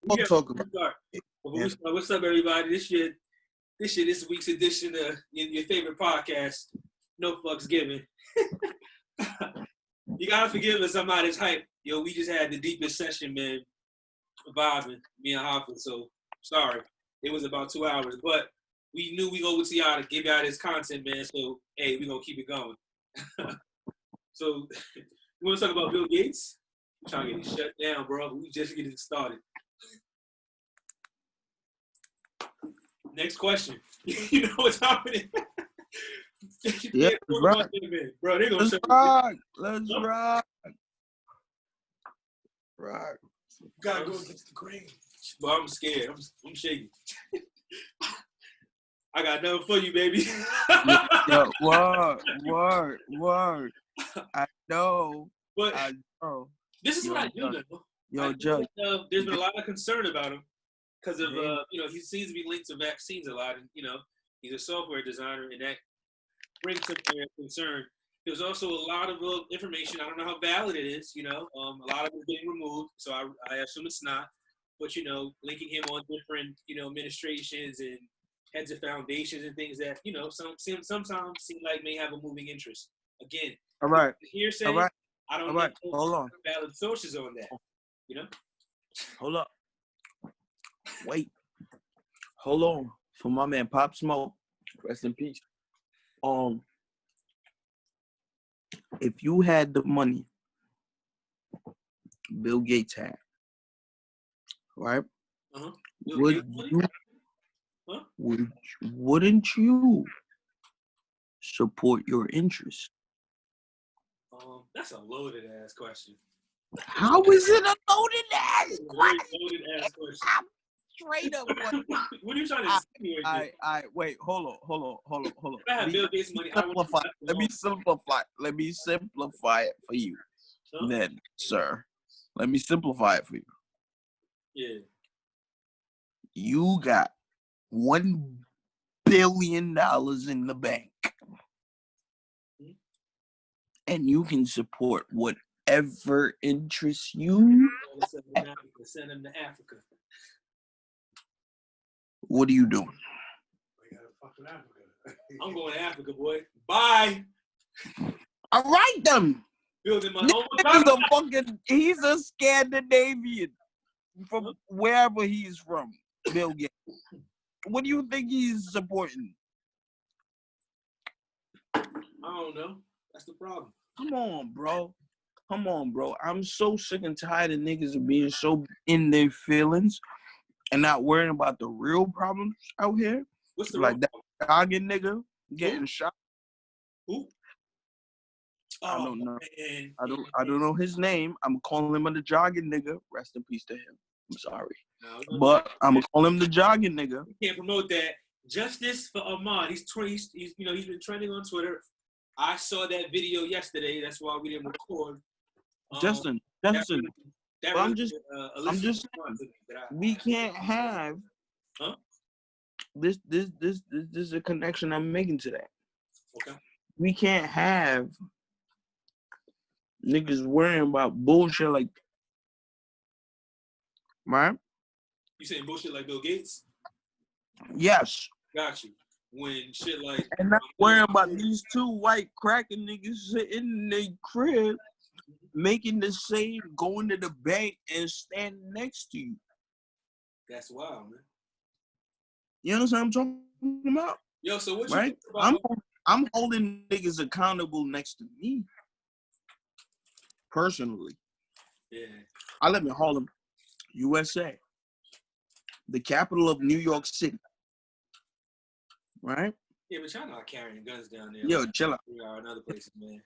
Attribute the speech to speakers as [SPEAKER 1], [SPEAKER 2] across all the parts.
[SPEAKER 1] all talk about it.
[SPEAKER 2] Well, what's up, everybody? This week's edition of your favorite podcast, No Fucks Given. You gotta forgive us. I'm not as hype. Yo, we just had the deepest session, man. Vibing, me and Hoffa. So sorry, it was about 2 hours, but we knew we owe it to y'all to give y'all this content, man. So hey, we gonna keep it going. So you want to talk about Bill Gates? I'm trying to get it shut down, bro. We just getting started. Next question. You know what's happening?
[SPEAKER 1] Yeah, bro.
[SPEAKER 2] Bro, they gonna
[SPEAKER 1] Let's rock. Let's rock. Rock.
[SPEAKER 2] Gotta go against the grain. But I'm scared. I'm shaking. I got nothing for you, baby.
[SPEAKER 1] Yo, word. I know.
[SPEAKER 2] But
[SPEAKER 1] I know.
[SPEAKER 2] This is what I do know.
[SPEAKER 1] Yo, Judge.
[SPEAKER 2] There's been a lot of concern about him because of he seems to be linked to vaccines a lot, and he's a software designer, and that brings some concern. There's also a lot of information. I don't know how valid it is. A lot of it is getting removed, so I assume it's not. But linking him on different administrations and heads of foundations and things that sometimes seem like may have a moving interest. Again,
[SPEAKER 1] all right.
[SPEAKER 2] Hearsay.
[SPEAKER 1] All right.
[SPEAKER 2] I don't
[SPEAKER 1] know hold on.
[SPEAKER 2] Valid sources on that.
[SPEAKER 1] Hold up. Wait. Hold on. For my man Pop Smoke. Rest in peace. If you had the money Bill Gates had, right?
[SPEAKER 2] Uh-huh.
[SPEAKER 1] Wouldn't you support your interests?
[SPEAKER 2] That's a loaded ass question.
[SPEAKER 1] How is it a loaded ass question?
[SPEAKER 2] Loaded ass question.
[SPEAKER 1] I'm straight up.
[SPEAKER 2] What are you trying to insinuate?
[SPEAKER 1] I wait. Hold on.
[SPEAKER 2] If I had Bill Gates money,
[SPEAKER 1] Let me simplify it for you, then, sir. Let me simplify it for you.
[SPEAKER 2] Yeah.
[SPEAKER 1] You got $1 billion in the bank. And you can support whatever interests you.
[SPEAKER 2] Send them to Africa.
[SPEAKER 1] What are you doing?
[SPEAKER 2] I'm going to Africa, boy. Bye.
[SPEAKER 1] All right, then.
[SPEAKER 2] Building my own.
[SPEAKER 1] He's a Scandinavian from wherever he's from, Bill Gates. What do you think he's supporting?
[SPEAKER 2] I don't know. That's the problem.
[SPEAKER 1] Come on, bro. I'm so sick and tired of niggas of being so in their feelings and not worrying about the real problems out here.
[SPEAKER 2] What's the
[SPEAKER 1] like that jogging nigga getting shot?
[SPEAKER 2] Who?
[SPEAKER 1] I don't know.
[SPEAKER 2] Man.
[SPEAKER 1] I don't know his name. I'm calling him the jogging nigga. Rest in peace to him. I'm sorry. But I'm gonna call him the jogging nigga.
[SPEAKER 2] You can't promote that. Justice for Ahmad. He's been trending on Twitter. I saw that video yesterday. That's why we didn't record.
[SPEAKER 1] Justin. I'm just we can't have this is a connection I'm making to that.
[SPEAKER 2] Okay.
[SPEAKER 1] We can't have niggas worrying about bullshit like that. Right?
[SPEAKER 2] You saying bullshit like Bill Gates?
[SPEAKER 1] Yes.
[SPEAKER 2] Got you. When shit like
[SPEAKER 1] and not worrying about these two white cracking niggas sitting in their crib making the same, going to the bank and standing next to you.
[SPEAKER 2] That's wild, man.
[SPEAKER 1] You know what I'm talking about?
[SPEAKER 2] Yo, so what
[SPEAKER 1] right?
[SPEAKER 2] you think about
[SPEAKER 1] I'm holding niggas accountable next to me. Personally.
[SPEAKER 2] Yeah.
[SPEAKER 1] I live in Harlem, USA. The capital of New York City. Right?
[SPEAKER 2] Yeah, but y'all not carrying guns down there.
[SPEAKER 1] Yo, chill out.
[SPEAKER 2] We are in other places, man.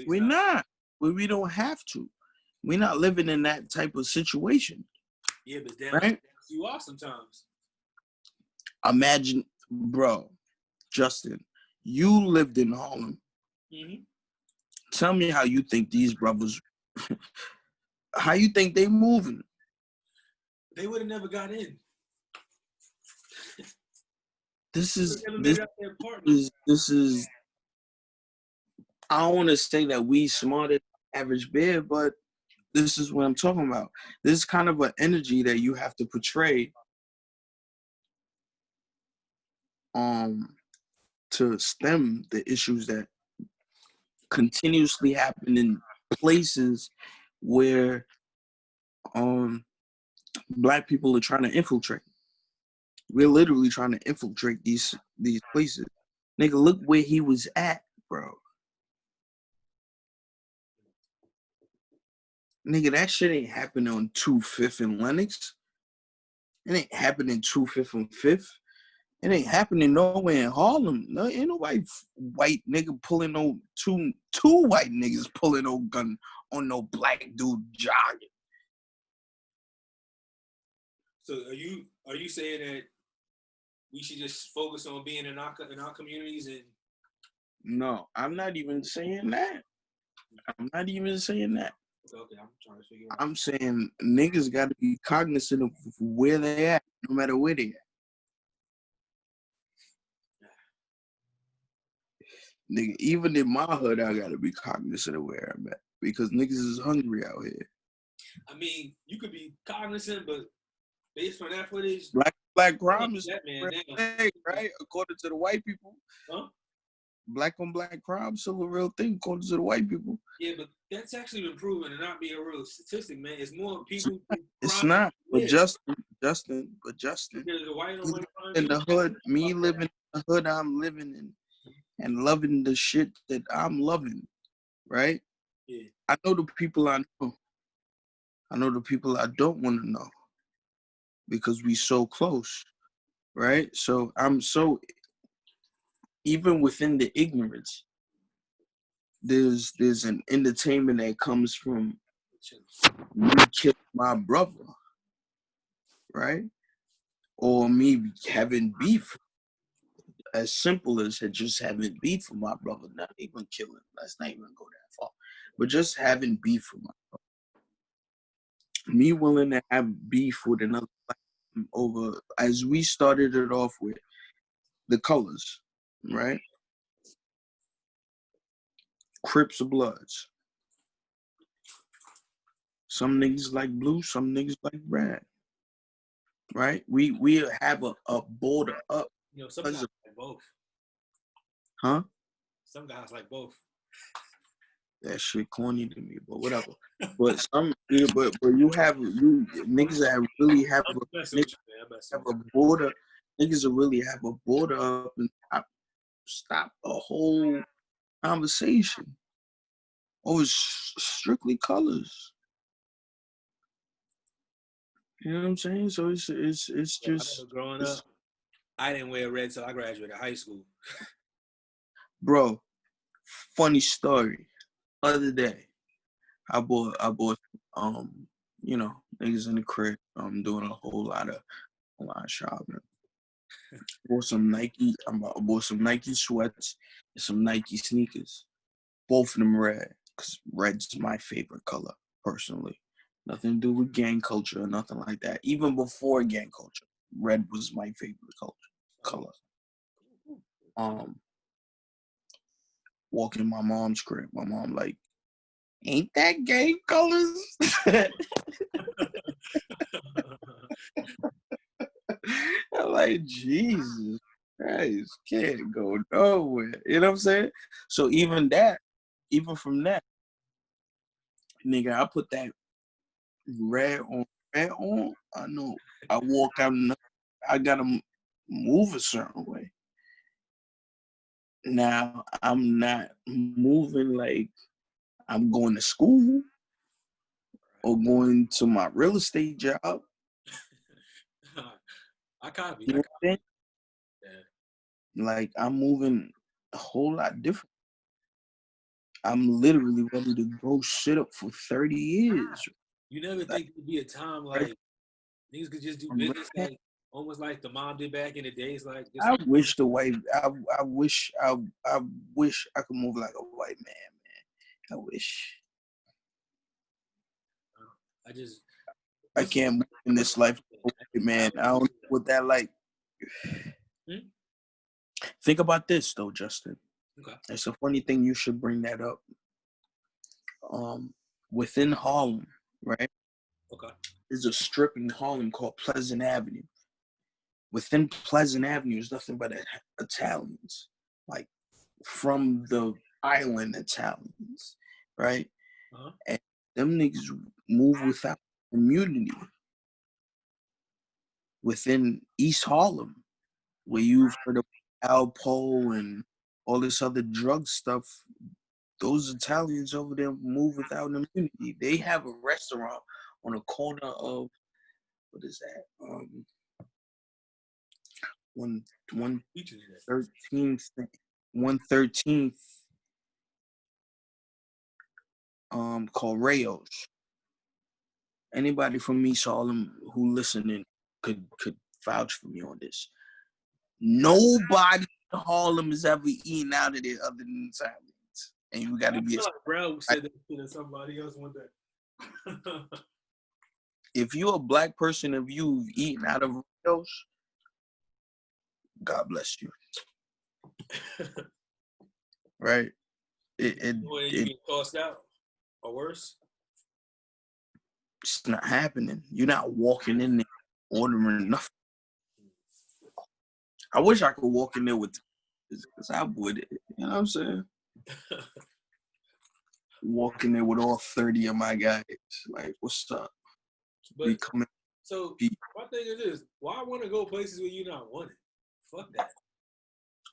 [SPEAKER 1] We're not. We don't have to. We're not living in that type of situation.
[SPEAKER 2] Yeah, but damn,
[SPEAKER 1] right?
[SPEAKER 2] You are sometimes.
[SPEAKER 1] Imagine, bro, Justin, you lived in Harlem.
[SPEAKER 2] Mm-hmm.
[SPEAKER 1] Tell me how you think these brothers, how you think they moving?
[SPEAKER 2] They would have never got in.
[SPEAKER 1] This is I don't want to say that we smarter than average bear, but This is what I'm talking about. This is kind of an energy that you have to portray to stem the issues that continuously happen in places where black people are trying to infiltrate. We're literally trying to infiltrate these places. Nigga, look where he was at, bro. Nigga, that shit ain't happening on 2/5 and Lenox. It ain't happening 2/5 and 5th. It ain't happening nowhere in Harlem. No, ain't nobody white nigga pulling no two white niggas pulling no gun on no black dude jogging.
[SPEAKER 2] So are you saying that we should just focus on being in our communities and?
[SPEAKER 1] No, I'm not even saying that. I'm not even saying that.
[SPEAKER 2] Okay, I'm trying to figure out.
[SPEAKER 1] I'm saying niggas got to be cognizant of where they at, no matter where they at. Nigga, even in my hood, I got to be cognizant of where I'm at because niggas is hungry out here.
[SPEAKER 2] I mean, you could be cognizant, but based on that footage,
[SPEAKER 1] black crime is
[SPEAKER 2] that man
[SPEAKER 1] real thing, right? According to the white people.
[SPEAKER 2] Huh?
[SPEAKER 1] Black on black crime still a real thing according to the white people.
[SPEAKER 2] Yeah, but that's actually been proven to not be a real statistic, man. It's more people.
[SPEAKER 1] It's not. But Justin.
[SPEAKER 2] There's a white on white crime
[SPEAKER 1] in the hood, me living in the hood I'm living in and loving the shit that I'm loving, right?
[SPEAKER 2] Yeah.
[SPEAKER 1] I know the people I know. I know the people I don't want to know because we so close, right? So I'm so, even within the ignorance, there's an entertainment that comes from me killing my brother, right? Or me having beef, as simple as just having beef with my brother, not even killing. Let's not even go that far, but just having beef with my brother. Me willing to have beef with another over, as we started it off with, the colors, right? Crips or Bloods. Some niggas like blue, some niggas like red. Right? We have a border up.
[SPEAKER 2] You know, some guys like both.
[SPEAKER 1] Huh?
[SPEAKER 2] Some guys like both.
[SPEAKER 1] That shit corny to me, but whatever. But but you niggas that really have a border. Niggas that really have a border up and stop a whole conversation over strictly colors. You know what I'm saying? So it's just
[SPEAKER 2] growing up. I didn't wear red till I graduated high school.
[SPEAKER 1] Bro, funny story. Other day, I bought you know, niggas in the crib. I'm doing a whole lot of shopping. Bought some Nike. I bought some Nike sweats and some Nike sneakers. Both of them red, because red's my favorite color, personally. Nothing to do with gang culture or nothing like that. Even before gang culture, red was my favorite color. Walk in my mom's crib. My mom like, ain't that gang colors? I'm like, Jesus Christ, can't go nowhere. You know what I'm saying? So even from that, nigga, I put that red on. I know. I walk out. I gotta move a certain way. Now I'm not moving like I'm going to school or going to my real estate job.
[SPEAKER 2] I copy.
[SPEAKER 1] You know what I'm saying? Yeah. Like I'm moving a whole lot different. I'm literally ready to go sit up for 30 years.
[SPEAKER 2] You never think there'd be a time like niggas could just do business like almost like the mob did back in the days? Like
[SPEAKER 1] I wish the white. I wish I could move like a white man. I wish. I can't move in this life, man. I don't know what that like. Think about this though, Justin.
[SPEAKER 2] Okay.
[SPEAKER 1] It's a funny thing. You should bring that up. Within Harlem, right?
[SPEAKER 2] Okay.
[SPEAKER 1] There's a strip in Harlem called Pleasant Avenue. Within Pleasant Avenue is nothing but Italians, like from the island Italians, right?
[SPEAKER 2] Uh-huh.
[SPEAKER 1] And them niggas move without immunity within East Harlem, where you've heard of Alpo and all this other drug stuff. Those Italians over there move without immunity. They have a restaurant on the corner of what is that? One one
[SPEAKER 2] Featured in that.
[SPEAKER 1] 13th 113th called Rayos. Anybody from East Harlem who listening could vouch for me on this. Nobody in Harlem has ever eaten out of there other than Italians. And you gotta be
[SPEAKER 2] I feel like Brown said that to somebody else one day.
[SPEAKER 1] if you're a black person, if you've eaten out of Rayos, God bless you. Right?
[SPEAKER 2] When you get tossed out or worse.
[SPEAKER 1] It's not happening. You're not walking in there ordering nothing. I wish I could walk in there with, because I would. You know what I'm saying? Walk in there with all 30 of my guys. Like, what's up?
[SPEAKER 2] But so my thing is this: why want to go places where you're not wanted? Fuck that.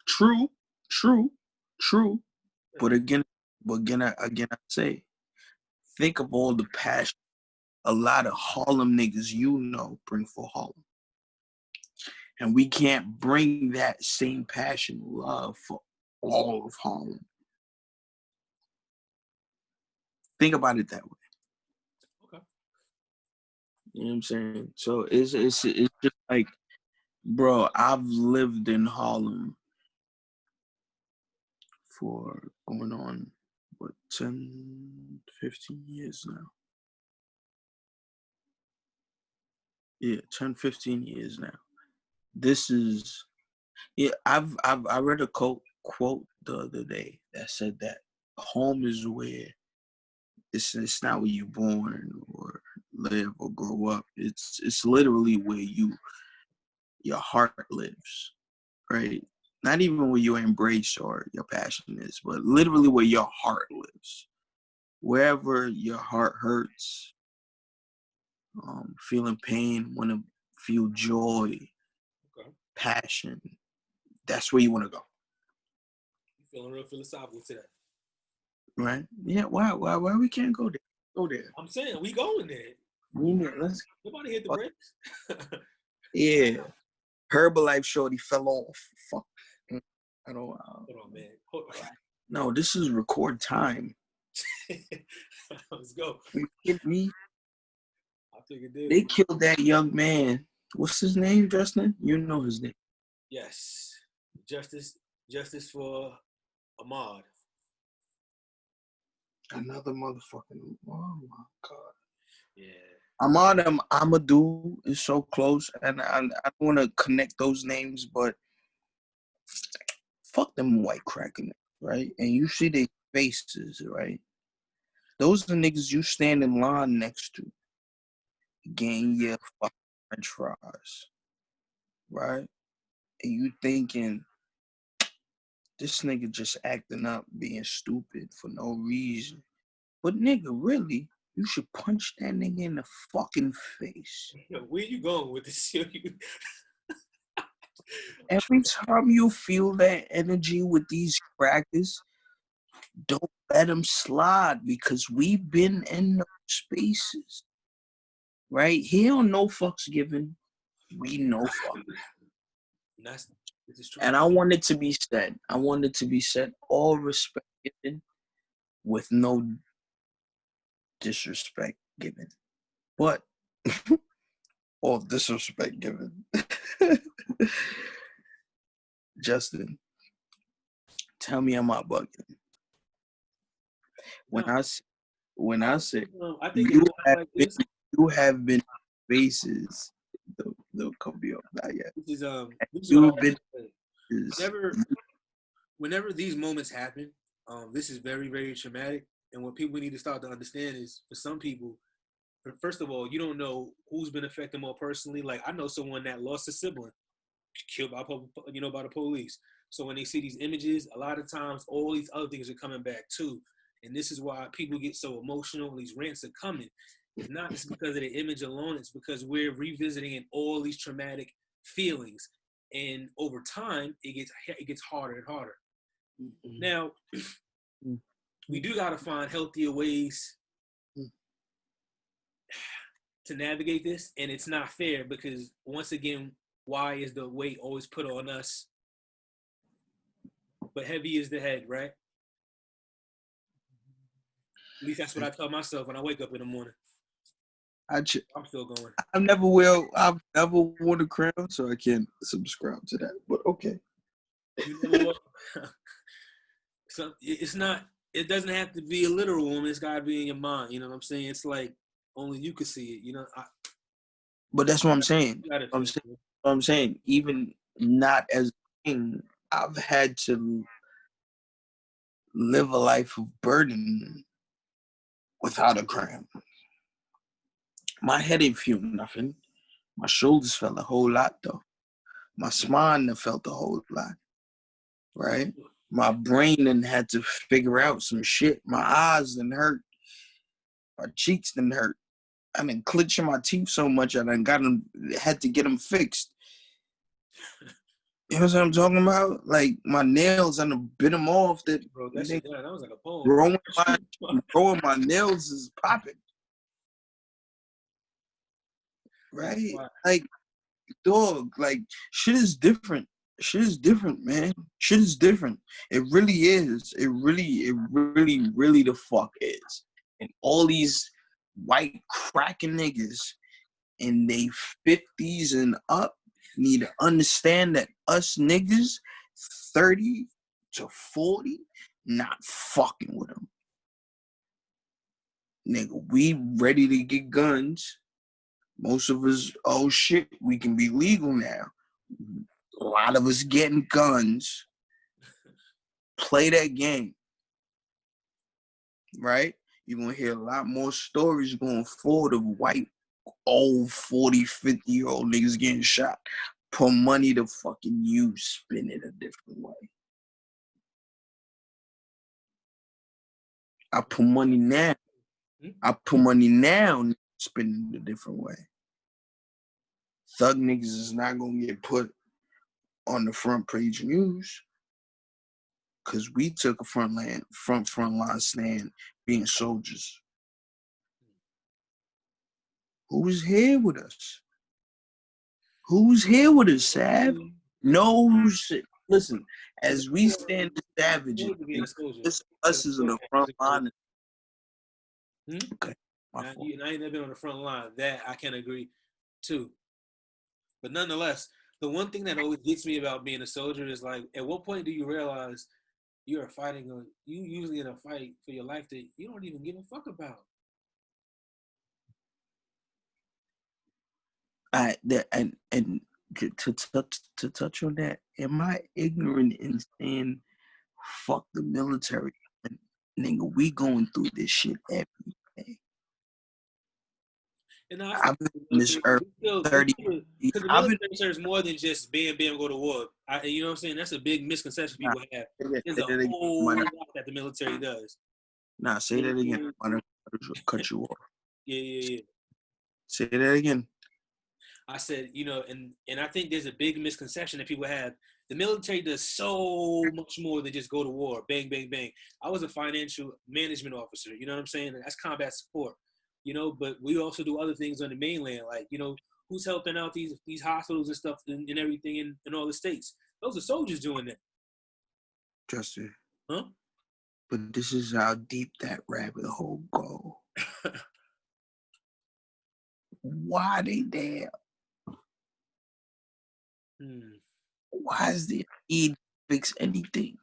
[SPEAKER 1] True. But again, I say, think of all the passion a lot of Harlem niggas bring for Harlem. And we can't bring that same passion, love for all of Harlem. Think about it that way.
[SPEAKER 2] Okay.
[SPEAKER 1] You know what I'm saying? So it's just like, bro, I've lived in Harlem for going on, 10, 15 years now. Yeah, 10, 15 years now. This is, I read a quote the other day that said that home is where it's not where you're born or live or grow up. It's literally where your heart lives, right? Not even where your embrace or your passion is, but literally where your heart lives. Wherever your heart hurts, feeling pain, want to feel joy, passion, that's where you want to go.
[SPEAKER 2] You're feeling real philosophical today.
[SPEAKER 1] Right? Yeah, why we can't go there? Go there.
[SPEAKER 2] I'm saying we going there. Nobody hit the brakes.
[SPEAKER 1] Yeah. Herbalife shorty fell off. Fuck. I don't
[SPEAKER 2] Hold on, man. Hold on.
[SPEAKER 1] No, this is record time.
[SPEAKER 2] Let's go.
[SPEAKER 1] You kidding me?
[SPEAKER 2] I think it did.
[SPEAKER 1] They killed that young man. What's his name, Justin? You know his name.
[SPEAKER 2] Yes. Justice for Ahmaud.
[SPEAKER 1] Another motherfucking. Oh my God.
[SPEAKER 2] Yeah.
[SPEAKER 1] Ahmaud Amadou is so close, and I don't want to connect those names, but fuck them white cracking, right? And you see their faces, right? Those are the niggas you stand in line next to, getting your fucking French fries, right? And you thinking, this nigga just acting up, being stupid for no reason. But nigga, really, you should punch that nigga in the fucking face.
[SPEAKER 2] Where you going with this shit?
[SPEAKER 1] Every time you feel that energy with these crackers, don't let them slide, because we've been in those spaces. Right? He don't know fucks given. We know fuck.
[SPEAKER 2] This is true.
[SPEAKER 1] And I want it to be said. All respect given, with no disrespect given. But all disrespect given. Justin, tell me, am I bugging? When I say
[SPEAKER 2] I think it's like this.
[SPEAKER 1] You have been faces. They'll come be up. Not yet.
[SPEAKER 2] This is
[SPEAKER 1] You've
[SPEAKER 2] what
[SPEAKER 1] been.
[SPEAKER 2] Whenever these moments happen, this is very, very traumatic. And what people need to start to understand is, for some people, first of all, you don't know who's been affected more personally. Like I know someone that lost a sibling, killed by by the police. So when they see these images, a lot of times all these other things are coming back too. And this is why people get so emotional. These rants are coming. It's not just because of the image alone. It's because we're revisiting all these traumatic feelings, and over time, it gets harder and harder.
[SPEAKER 1] Mm-hmm.
[SPEAKER 2] Now, we do got to find healthier ways to navigate this, and it's not fair because once again, why is the weight always put on us? But heavy is the head, right? At least that's what I tell myself when I wake up in the morning. I'm still going.
[SPEAKER 1] I've never worn a crown, so I can't subscribe to that. But okay.
[SPEAKER 2] You never will. So it's not. It doesn't have to be a literal one. It's gotta be in your mind. You know what I'm saying? It's like only you can see it. You know.
[SPEAKER 1] But that's what I'm saying. I'm saying even not as a king, I've had to live a life of burden without a crown. My head ain't feel nothing. My shoulders felt a whole lot though. My spine felt a whole lot. Right? My brain then had to figure out some shit. My eyes didn't hurt. My cheeks didn't hurt. I been clenching my teeth so much I done had to get them fixed. You know what I'm talking about? Like my nails, I done bit them off. That
[SPEAKER 2] was like a poem.
[SPEAKER 1] Growing my nails is popping. Right? Like, dog, like shit is different. Shit is different, man. Shit is different. It really is. It really the fuck is. And all these white cracking niggas in they 50s and up need to understand that us niggas 30 to 40 not fucking with them. Nigga, we ready to get guns. Most of us, oh shit, we can be legal now. A lot of us getting guns. Play that game. Right? You're going to hear a lot more stories going forward of white, old 40, 50-year-old niggas getting shot. Put money to fucking you, spin it a different way. I put money now. Spin it a different way. Thug niggas is not going to get put on the front page news because we took a front line stand being soldiers. Who's here with us? Who's here with us, Sav? No shit. Listen, as we stand as savages, us is on the front line.
[SPEAKER 2] Okay. Now, I ain't never been on the front line. That I can agree too. But nonetheless, the one thing that always gets me about being a soldier is like, at what point do you realize you usually in a fight for your life that you don't even give a fuck about?
[SPEAKER 1] And to touch on that, am I ignorant in saying fuck the military? Nigga, we going through this shit every day.
[SPEAKER 2] And I've been on this earth 30 years. Because the military is more than just bam, go to war. You know what I'm saying? That's a big misconception people have. There's a whole lot that the military does.
[SPEAKER 1] Nah, say that again. I'm gonna cut you off.
[SPEAKER 2] Yeah.
[SPEAKER 1] Say that again.
[SPEAKER 2] I said, and I think there's a big misconception that people have. The military does so much more than just go to war. Bang, bang, bang. I was a financial management officer. You know what I'm saying? That's combat support. But we also do other things on the mainland, like, who's helping out these hospitals and stuff and everything in all the states. Those are soldiers doing that.
[SPEAKER 1] Justin.
[SPEAKER 2] Huh?
[SPEAKER 1] But this is how deep that rabbit hole go. Why they there? Why is there need to fix anything?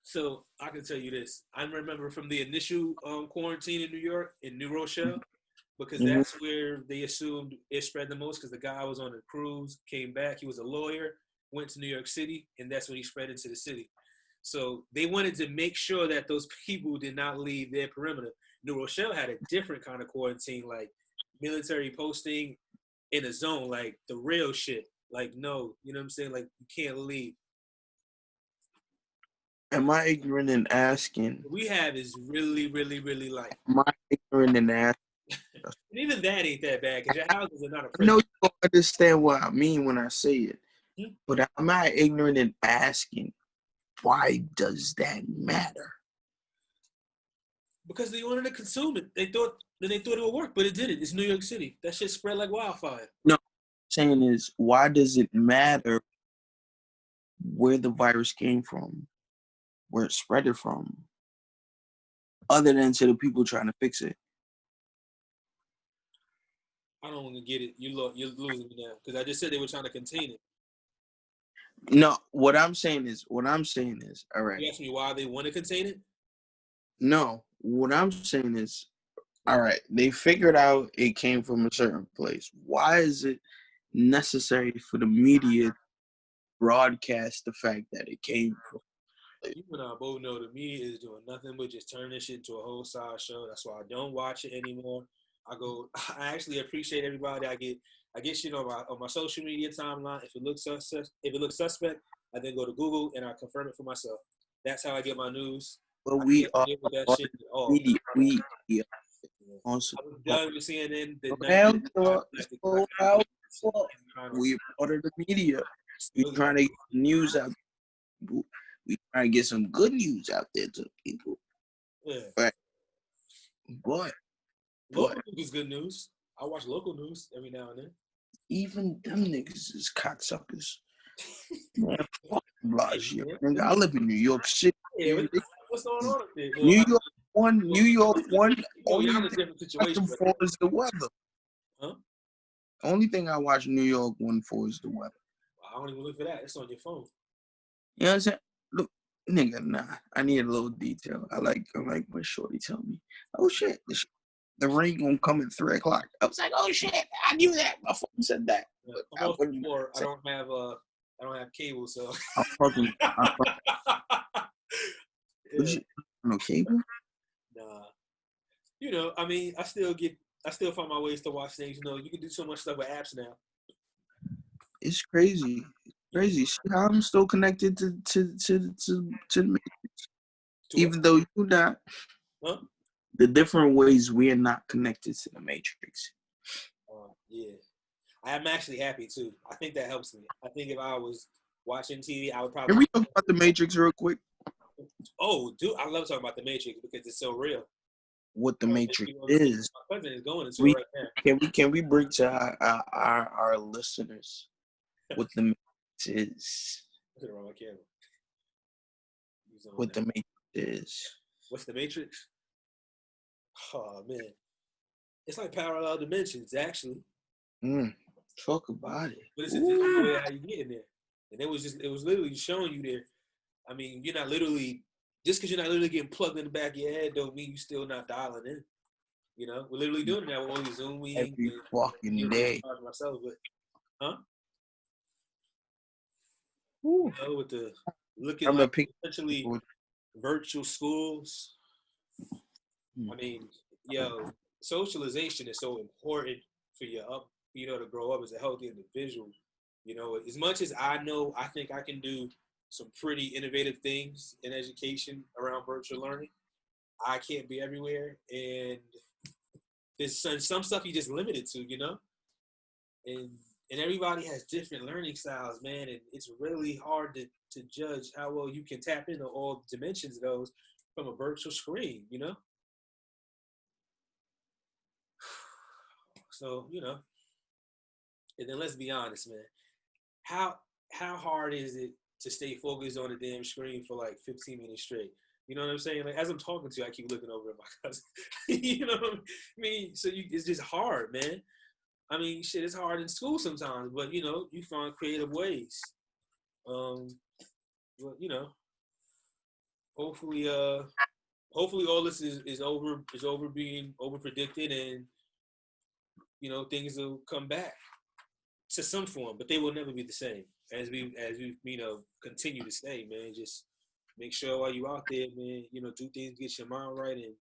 [SPEAKER 2] So I can tell you this. I remember from the initial quarantine in New York, in New Rochelle, because that's where they assumed it spread the most, because the guy was on a cruise, came back, he was a lawyer, went to New York City, and that's when he spread into the city. So they wanted to make sure that those people did not leave their perimeter. New Rochelle had a different kind of quarantine. Like, military posting in a zone, like the real shit. Like, no, you know what I'm saying? Like, you can't leave.
[SPEAKER 1] Am I ignorant in asking?
[SPEAKER 2] What we have is really, really, really light.
[SPEAKER 1] Am I ignorant in asking?
[SPEAKER 2] And even that ain't that bad because your houses are not a
[SPEAKER 1] I know
[SPEAKER 2] prison.
[SPEAKER 1] you don't understand what I mean when I say it,
[SPEAKER 2] Hmm?
[SPEAKER 1] but am I ignorant in asking? Why does that matter?
[SPEAKER 2] Because they wanted to consume it. They thought it would work, but it didn't. It's New York City. That shit spread like wildfire.
[SPEAKER 1] No, what I'm saying is, why does it matter where the virus came from, where it spread it from, other than to the people trying to fix it?
[SPEAKER 2] I don't want to get it. You're losing me now because I just said they were trying to contain it.
[SPEAKER 1] No, what I'm saying is, all right.
[SPEAKER 2] You asked me why they want to contain it.
[SPEAKER 1] No, what I'm saying is, all right, they figured out it came from a certain place. Why is it necessary for the media to broadcast the fact that it came from?
[SPEAKER 2] You and I both know the media is doing nothing but just turn this shit into a whole side show. That's why I don't watch it anymore. I actually appreciate everybody. I get shit on my social media timeline. If it looks suspect, I then go to Google and I confirm it for myself. That's how I get my news.
[SPEAKER 1] But
[SPEAKER 2] I
[SPEAKER 1] we
[SPEAKER 2] can't
[SPEAKER 1] are
[SPEAKER 2] deal with that
[SPEAKER 1] part
[SPEAKER 2] shit
[SPEAKER 1] of
[SPEAKER 2] at all.
[SPEAKER 1] the media. We
[SPEAKER 2] Yeah.
[SPEAKER 1] also
[SPEAKER 2] I was done with CNN the night
[SPEAKER 1] down to slow down. We are part of the media. We
[SPEAKER 2] still
[SPEAKER 1] trying to get news out to people. We trying to get some good news out there to people.
[SPEAKER 2] yeah.
[SPEAKER 1] Right. But
[SPEAKER 2] Local news is good news. I watch local news every now and then.
[SPEAKER 1] even them niggas is cocksuckers. Man, fuck Blasio.
[SPEAKER 2] Yeah,
[SPEAKER 1] Nigga, I live in New York City.
[SPEAKER 2] yeah, what's going on up there?
[SPEAKER 1] New York one.
[SPEAKER 2] Well,
[SPEAKER 1] Only
[SPEAKER 2] y'all in a
[SPEAKER 1] thing
[SPEAKER 2] different
[SPEAKER 1] I watch
[SPEAKER 2] situation.
[SPEAKER 1] them for is the weather.
[SPEAKER 2] Huh?
[SPEAKER 1] Only thing I watch New York one for is the weather.
[SPEAKER 2] I don't even look for that. It's on your phone.
[SPEAKER 1] You know what I'm saying? Look, nigga, nah. I need a little detail. I like when Shorty tell me, "Oh shit, the rain gonna come at 3 o'clock." I was like, "Oh shit, I knew that." My phone said that. But
[SPEAKER 2] I'm also poor. I don't have cable, so.
[SPEAKER 1] I'm fucking.
[SPEAKER 2] Yeah.
[SPEAKER 1] No cable.
[SPEAKER 2] Nah. You know, I mean, I still find my ways to watch things. You know, you can do so much stuff with apps now.
[SPEAKER 1] It's crazy. It's crazy. See how I'm still connected to the Matrix, even though you're not.
[SPEAKER 2] Huh?
[SPEAKER 1] The different ways we are not connected to the Matrix.
[SPEAKER 2] Yeah. I'm actually happy too. I think that helps me. I think if I was watching TV, I would probably.
[SPEAKER 1] Can we talk about the Matrix real quick?
[SPEAKER 2] Oh, dude, I love talking about the Matrix because it's so real.
[SPEAKER 1] What the Matrix is?
[SPEAKER 2] My cousin is going into it right now.
[SPEAKER 1] Can we bring to our listeners what the Matrix is?
[SPEAKER 2] What's wrong with camera?
[SPEAKER 1] What the Matrix is?
[SPEAKER 2] What's the Matrix? Oh man, it's like parallel dimensions actually.
[SPEAKER 1] Talk about it.
[SPEAKER 2] But it's a different way how you get in there. And it was literally showing you there. I mean, you're not literally, just because you're not literally getting plugged in the back of your head don't mean you're still not dialing in. You know, we're literally doing that with all these Zoom meetings.
[SPEAKER 1] Every fucking day.
[SPEAKER 2] Myself, but, huh? You know, with the looking like essentially virtual schools. I mean, yo, socialization is so important for to grow up as a healthy individual. You know, as much as I know, I think I can do some pretty innovative things in education around virtual learning. I can't be everywhere, and there's some stuff you just limited to, you know, and everybody has different learning styles, man, and it's really hard to judge how well you can tap into all dimensions of those from a virtual screen, you know. So, you know, and then let's be honest, man. How hard is it to stay focused on a damn screen for like 15 minutes straight? You know what I'm saying? Like as I'm talking to you, I keep looking over at my cousin. You know what I mean? So it's just hard, man. I mean, shit, it's hard in school sometimes, but you know, you find creative ways. But you know, hopefully all this is over being over predicted, and you know, things will come back to some form, but they will never be the same. As we you know continue to say, man, just make sure while you out there, man, you know, do things, get your mind right, and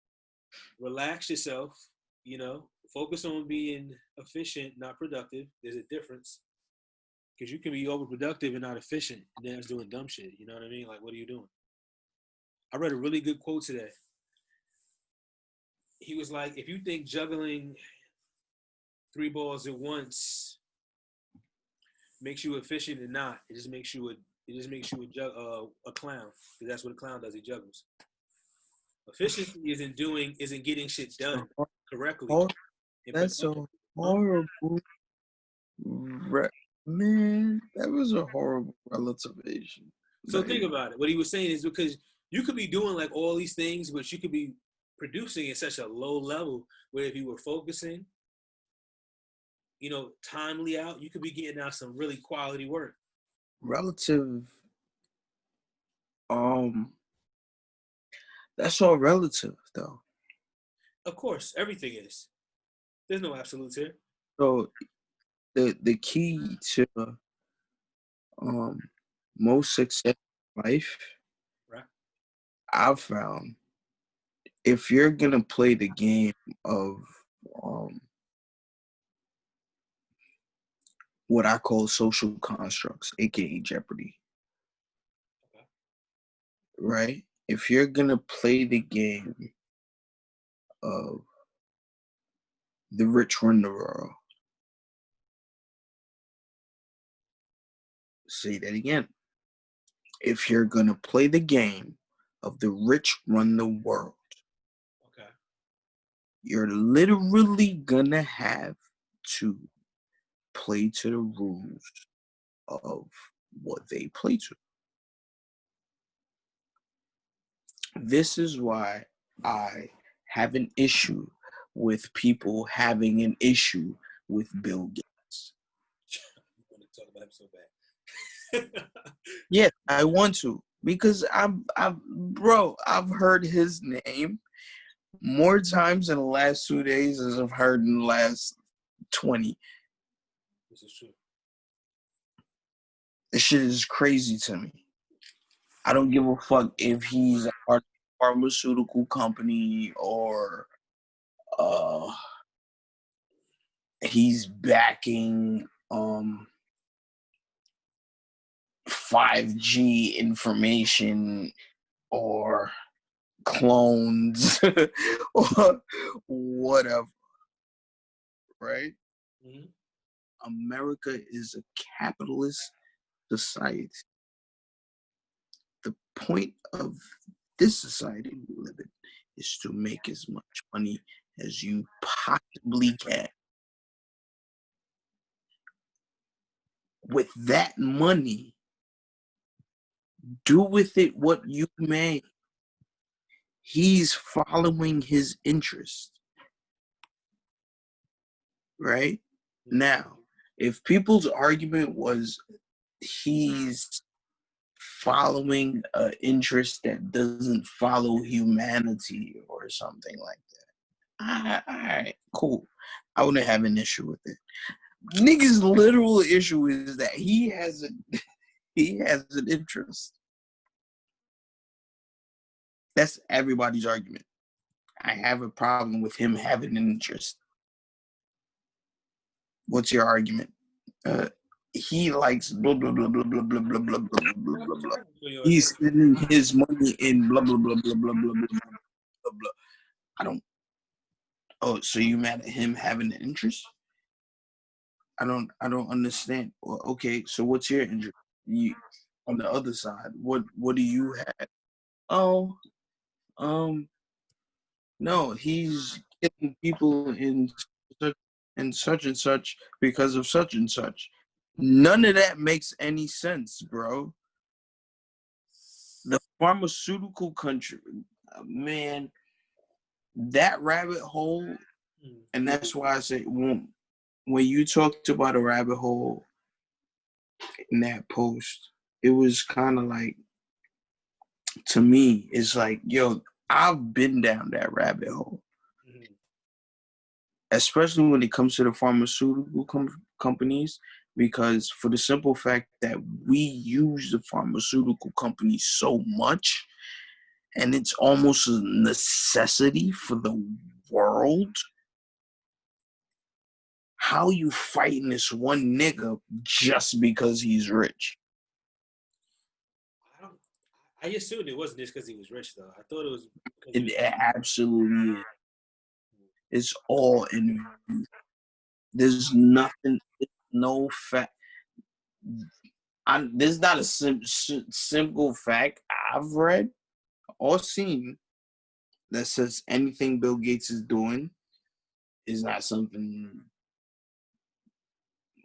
[SPEAKER 2] relax yourself. You know, focus on being efficient, not productive. There's a difference because you can be overproductive and not efficient, and then it's doing dumb shit. You know what I mean? Like, what are you doing? I read a really good quote today. He was like, if you think juggling three balls at once makes you efficient and not, it just makes you a clown because that's what a clown does. He juggles. Efficiency isn't getting shit done correctly and
[SPEAKER 1] That's a
[SPEAKER 2] productive. Huh?
[SPEAKER 1] horrible, man. That was a horrible relativation.
[SPEAKER 2] So think about it. What he was saying is because you could be doing like all these things, but you could be producing at such a low level where if you were focusing, timely out, you could be getting out some really quality work.
[SPEAKER 1] Relative, um, that's all relative though.
[SPEAKER 2] Of course, everything is. There's no absolutes here.
[SPEAKER 1] So the key to um most success in life,
[SPEAKER 2] Right.
[SPEAKER 1] I've found, if you're gonna play the game of um what I call social constructs, aka Jeopardy,
[SPEAKER 2] Okay.
[SPEAKER 1] right? If you're gonna play the game of the rich run the world, say that again. If you're gonna play the game of the rich run the world,
[SPEAKER 2] Okay.
[SPEAKER 1] you're literally gonna have to play to the rules of what they play to. This is why I have an issue with people having an issue with Bill Gates.
[SPEAKER 2] I want to talk about him so bad.
[SPEAKER 1] Yeah, I want to because I've heard his name more times in the last 2 days as I've heard in the last 20.
[SPEAKER 2] This is true.
[SPEAKER 1] This shit is crazy to me. I don't give a fuck if he's a pharmaceutical company or he's backing 5G information or clones or whatever, right?
[SPEAKER 2] Mm-hmm.
[SPEAKER 1] America is a capitalist society. The point of this society we live in is to make as much money as you possibly can. With that money, do with it what you may. He's following his interest, right?
[SPEAKER 2] Mm-hmm.
[SPEAKER 1] Now, if people's argument was he's following an interest that doesn't follow humanity or something like that, all right, cool. I wouldn't have an issue with it. Nigga's literal issue is that he has an interest. That's everybody's argument. I have a problem with him having an interest. What's your argument? He likes blah blah blah blah blah blah blah blah blah blah blah blah. He's spending his money in blah blah blah blah blah blah blah blah blah. I don't. Oh, so you mad at him having an interest? I don't understand. Well, okay, so what's your interest? You on the other side. What do you have? Oh, um, no, he's killing people in such and such because of such and such. None of that makes any sense, bro. The pharmaceutical country, man, that rabbit hole, and that's why I say when you talked about a rabbit hole in that post, it was kind of like, to me, it's like, yo, I've been down that rabbit hole.
[SPEAKER 2] Mm-hmm.
[SPEAKER 1] Especially when it comes to the pharmaceutical companies, because for the simple fact that we use the pharmaceutical companies so much, and it's almost a necessity for the world, How you fighting this one nigga just because he's rich?
[SPEAKER 2] I assumed it wasn't just because he was rich, though. I thought it was because
[SPEAKER 1] It absolutely is. It's all in. There's nothing. No fact. There's not a simple fact I've read or seen that says anything Bill Gates is doing is not something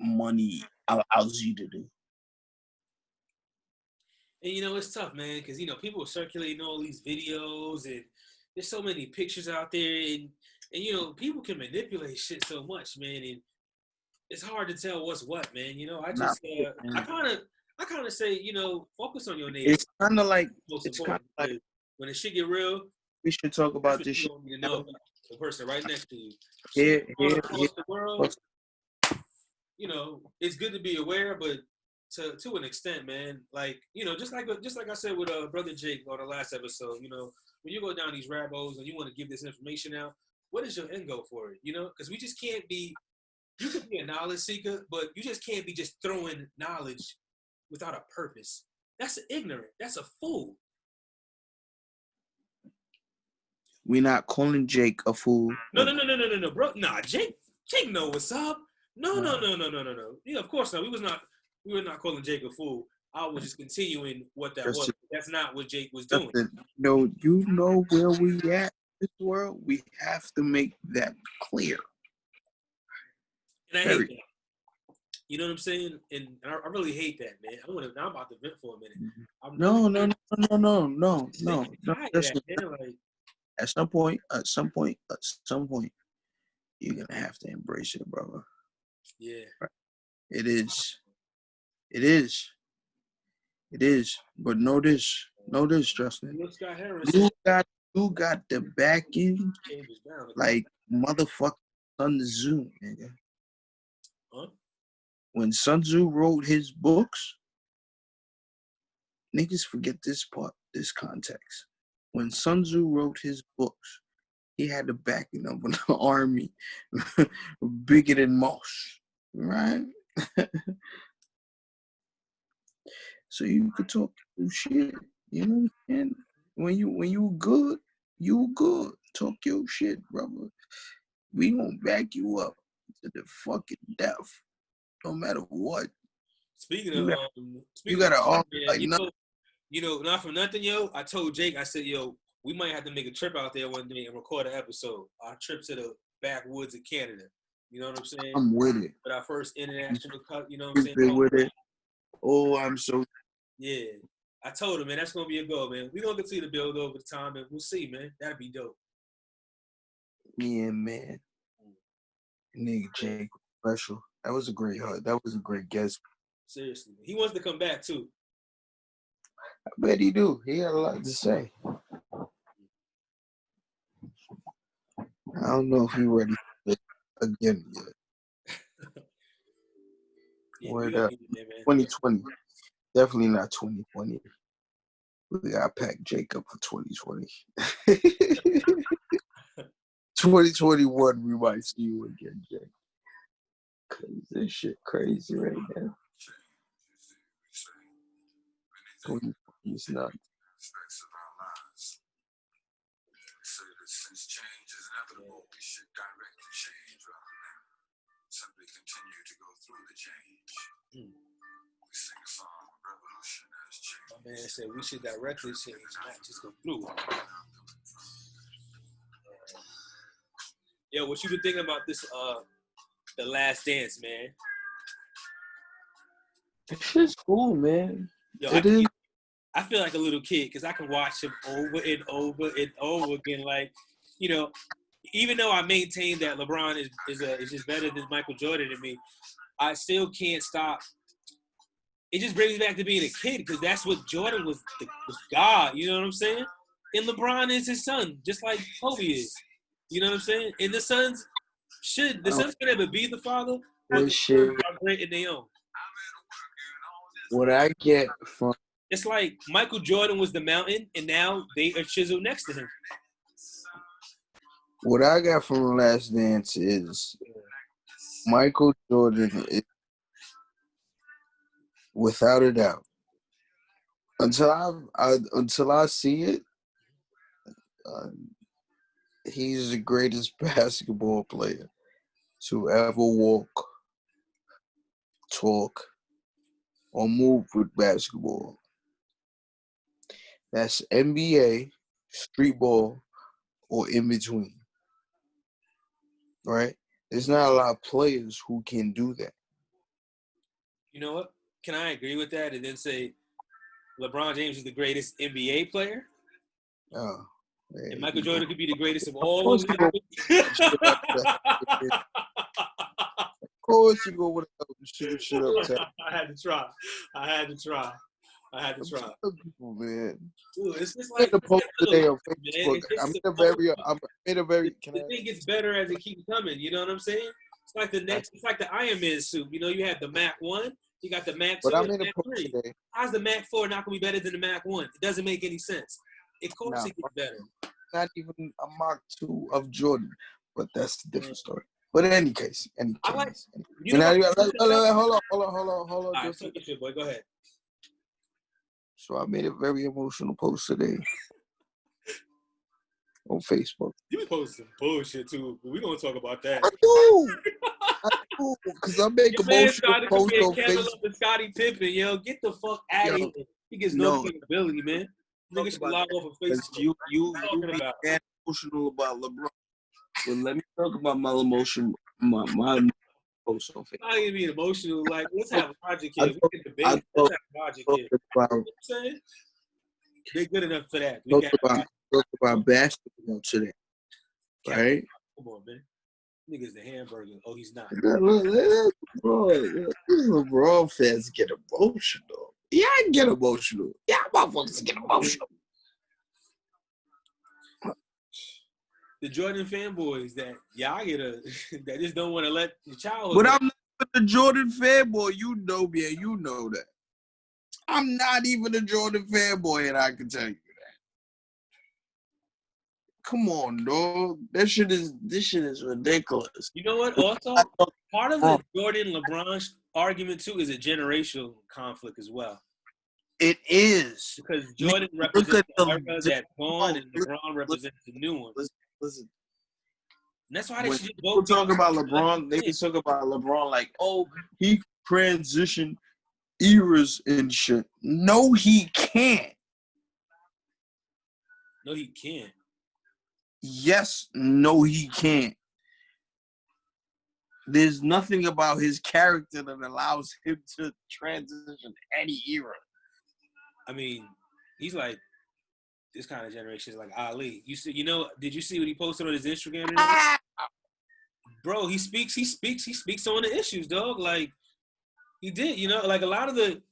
[SPEAKER 1] money allows you to do.
[SPEAKER 2] And it's tough, man, because people are circulating all these videos, and there's so many pictures out there, and people can manipulate shit so much, man, and it's hard to tell what's what, man. I kind of say, focus on your neighbor.
[SPEAKER 1] It's kind of like
[SPEAKER 2] Most important, when the shit get real,
[SPEAKER 1] we should talk about this
[SPEAKER 2] you
[SPEAKER 1] shit.
[SPEAKER 2] don't need to know about the person right next to you.
[SPEAKER 1] Here,
[SPEAKER 2] across the world, it's good to be aware, but to an extent, man. Like, just like I said with brother Jake on the last episode, when you go down these rabbit holes and you want to give this information out, what is your end goal for it? Because we just can't be. You could be a knowledge seeker, but you just can't be just throwing knowledge without a purpose. That's ignorant. That's a fool.
[SPEAKER 1] We're not calling Jake a fool.
[SPEAKER 2] No, bro. Nah, Jake know what's up. No. Yeah, of course not. We were not calling Jake a fool. I was just continuing what that was. That's not what Jake was doing.
[SPEAKER 1] No, you know where we at in this world. We have to make that clear.
[SPEAKER 2] And I hate that. You know what I'm saying? And I really hate that, man. I'm about to vent for a minute.
[SPEAKER 1] No. At some point, you're gonna have to embrace it, brother.
[SPEAKER 2] Yeah.
[SPEAKER 1] It is. But know this, Justin. You got the backing like motherfucking Sun Tzu, nigga.
[SPEAKER 2] Huh?
[SPEAKER 1] When Sun Tzu wrote his books, niggas forget this part, this context. When Sun Tzu wrote his books, he had the backing of an army bigger than most, right? So you could talk shit, you know what I'm saying? When you good, you good. Talk your shit, brother. We gonna back you up to the fucking death, no matter what.
[SPEAKER 2] Speaking
[SPEAKER 1] you
[SPEAKER 2] of,
[SPEAKER 1] gotta offer like
[SPEAKER 2] nothing. Not for nothing, yo. I told Jake, I said, yo, we might have to make a trip out there one day and record an episode. Our trip to the backwoods of Canada. You know what I'm saying?
[SPEAKER 1] I'm with it.
[SPEAKER 2] With our first international cut, you know what I'm saying?
[SPEAKER 1] With it. Oh, I'm so.
[SPEAKER 2] Yeah. I told him, man, that's gonna be a goal, man. We're gonna continue to build over the time, and we'll see, man. That'd be dope.
[SPEAKER 1] Yeah, man. Nigga Jake special. That was a great hug. That was a great guest.
[SPEAKER 2] Seriously, he wants to come back too.
[SPEAKER 1] I bet he do. He had a lot to say. I don't know if he ready again yet.
[SPEAKER 2] Yeah,
[SPEAKER 1] Word up. 2020. Definitely not 2020. We gotta pack Jake up for 2020. 2021, we might see you again, Jake. Cause this shit crazy right now. It's not.
[SPEAKER 3] Since change is inevitable, we should direct the change rather than simply continue to go through the change. We sing a song, revolution has changed.
[SPEAKER 2] My man said we should direct the change, not just go through it. Yo, what you been thinking about this The Last Dance, man?
[SPEAKER 1] This shit's cool, man.
[SPEAKER 2] Yo, I feel like a little kid because I can watch him over and over and over again. Like, even though I maintain that LeBron is just better than Michael Jordan to me, I still can't stop. It just brings me back to being a kid because that's what Jordan was God. You know what I'm saying? And LeBron is his son, just like Kobe is. You know what I'm saying? And the sons should ever be the father, but the sons are great in their own.
[SPEAKER 1] What I get from
[SPEAKER 2] it's like Michael Jordan was the mountain, and now they are chiseled next to him.
[SPEAKER 1] What I got from The Last Dance is Michael Jordan is, without a doubt, until I see it, uh, he's the greatest basketball player to ever walk, talk, or move with basketball. That's NBA, street ball, or in between. Right? There's not a lot of players who can do that.
[SPEAKER 2] You know what? Can I agree with that and then say LeBron James is the greatest NBA player?
[SPEAKER 1] Oh, man.
[SPEAKER 2] And Michael Jordan could be the greatest of all
[SPEAKER 1] course
[SPEAKER 2] of
[SPEAKER 1] you
[SPEAKER 2] them.
[SPEAKER 1] Of course you go with shit up top.
[SPEAKER 2] I had to try. I had to try.
[SPEAKER 1] People, man.
[SPEAKER 2] Dude, it's just
[SPEAKER 1] I
[SPEAKER 2] like
[SPEAKER 1] made a post today on
[SPEAKER 2] man.
[SPEAKER 1] Facebook.
[SPEAKER 2] It's
[SPEAKER 1] I
[SPEAKER 2] just
[SPEAKER 1] made a very.
[SPEAKER 2] the thing gets better as it keeps coming. You know what I'm saying? It's like it's like the Iron Man suit. You know, you have the Mac 1, you got the Mac 2,
[SPEAKER 1] But I
[SPEAKER 2] and the
[SPEAKER 1] made a
[SPEAKER 2] Mac
[SPEAKER 1] post
[SPEAKER 2] 3.
[SPEAKER 1] today.
[SPEAKER 2] How's the Mac 4 not going to be better than the Mac 1? It doesn't make any sense. Of course it gets better.
[SPEAKER 1] Not even a Mach 2 of Jordan, but that's a different story. But in any case,
[SPEAKER 2] I like.
[SPEAKER 1] You know, hold on.
[SPEAKER 2] All right, take your shit, boy. Go ahead.
[SPEAKER 1] So I made a very emotional post today on Facebook.
[SPEAKER 2] You be posting some bullshit too, but we gonna talk about that.
[SPEAKER 1] I do, because I make emotional posts on Facebook.
[SPEAKER 2] And Scottie Pippen, yo, get the fuck out of here. He gets no credibility, man. Niggas should log off of Facebook.
[SPEAKER 1] You be emotional about LeBron. Well, let me talk about my emotion, my post on Facebook.
[SPEAKER 2] I'm not even being emotional. Like, let's have a logic here. We can debate. Let's have logic here. You know what I'm saying? They're good enough for that.
[SPEAKER 1] Talk about basketball today, right?
[SPEAKER 2] Come on, man. Niggas the hamburger. Oh, he's not.
[SPEAKER 1] LeBron fans get emotional. Yeah, I get emotional. Yeah, motherfuckers get emotional.
[SPEAKER 2] The Jordan fanboys that y'all that just don't want to let the childhood.
[SPEAKER 1] But I'm not the Jordan fanboy. You know me, and you know that. I'm not even a Jordan fanboy, and I can tell you that. Come on, dog. This shit is ridiculous.
[SPEAKER 2] You know what? Also, part of the Jordan-LeBron argument too is a generational conflict as well.
[SPEAKER 1] It is.
[SPEAKER 2] Because Jordan represents the era that's gone, and LeBron represents the new one.
[SPEAKER 1] Listen.
[SPEAKER 2] And that's why they should
[SPEAKER 1] both talk about LeBron. They can talk about LeBron like, oh, he transitioned eras and shit. No, he can't.
[SPEAKER 2] No, he can't.
[SPEAKER 1] Yes, no, he can't. There's nothing about his character that allows him to transition any era.
[SPEAKER 2] I mean, he's like this kind of generation is like Ali. Did you see what he posted on his Instagram today? Bro, he speaks on the issues, dog. Like he did, like a lot of the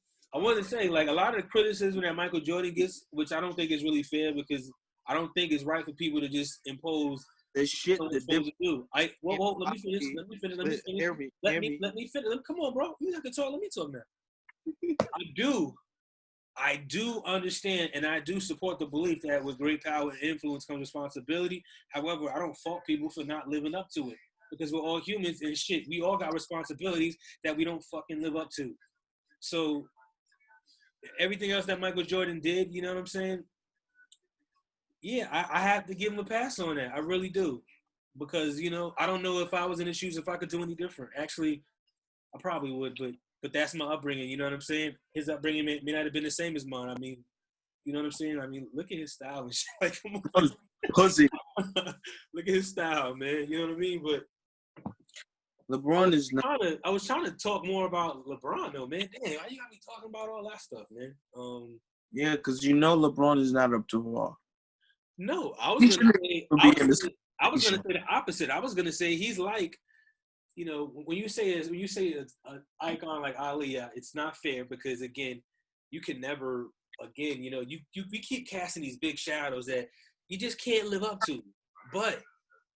[SPEAKER 2] criticism that Michael Jordan gets, which I don't think is really fair because I don't think it's right for people to just impose
[SPEAKER 1] the shit
[SPEAKER 2] that they're supposed to do. Let me finish. Come on, bro. You have to talk. Let me talk now. I do understand and I do support the belief that with great power and influence comes responsibility. However, I don't fault people for not living up to it because we're all humans and shit. We all got responsibilities that we don't fucking live up to. So everything else that Michael Jordan did, you know what I'm saying? Yeah, I have to give him a pass on that. I really do. Because, I don't know if I was in his shoes, if I could do any different. Actually, I probably would, but that's my upbringing, you know what I'm saying? His upbringing may not have been the same as mine. I mean, you know what I'm saying? I mean, look at his style and shit. Like, come on.
[SPEAKER 1] Pussy.
[SPEAKER 2] Look at his style, man. You know what I mean? But
[SPEAKER 1] LeBron is not.
[SPEAKER 2] I was trying to talk more about LeBron, though, man. Damn, why you got me talking about all that stuff, man?
[SPEAKER 1] Yeah, because LeBron is not up to par.
[SPEAKER 2] No, I was going to say the opposite. I was going to say he's like, when you say an icon like Ali, it's not fair because again, you can never we keep casting these big shadows that you just can't live up to. But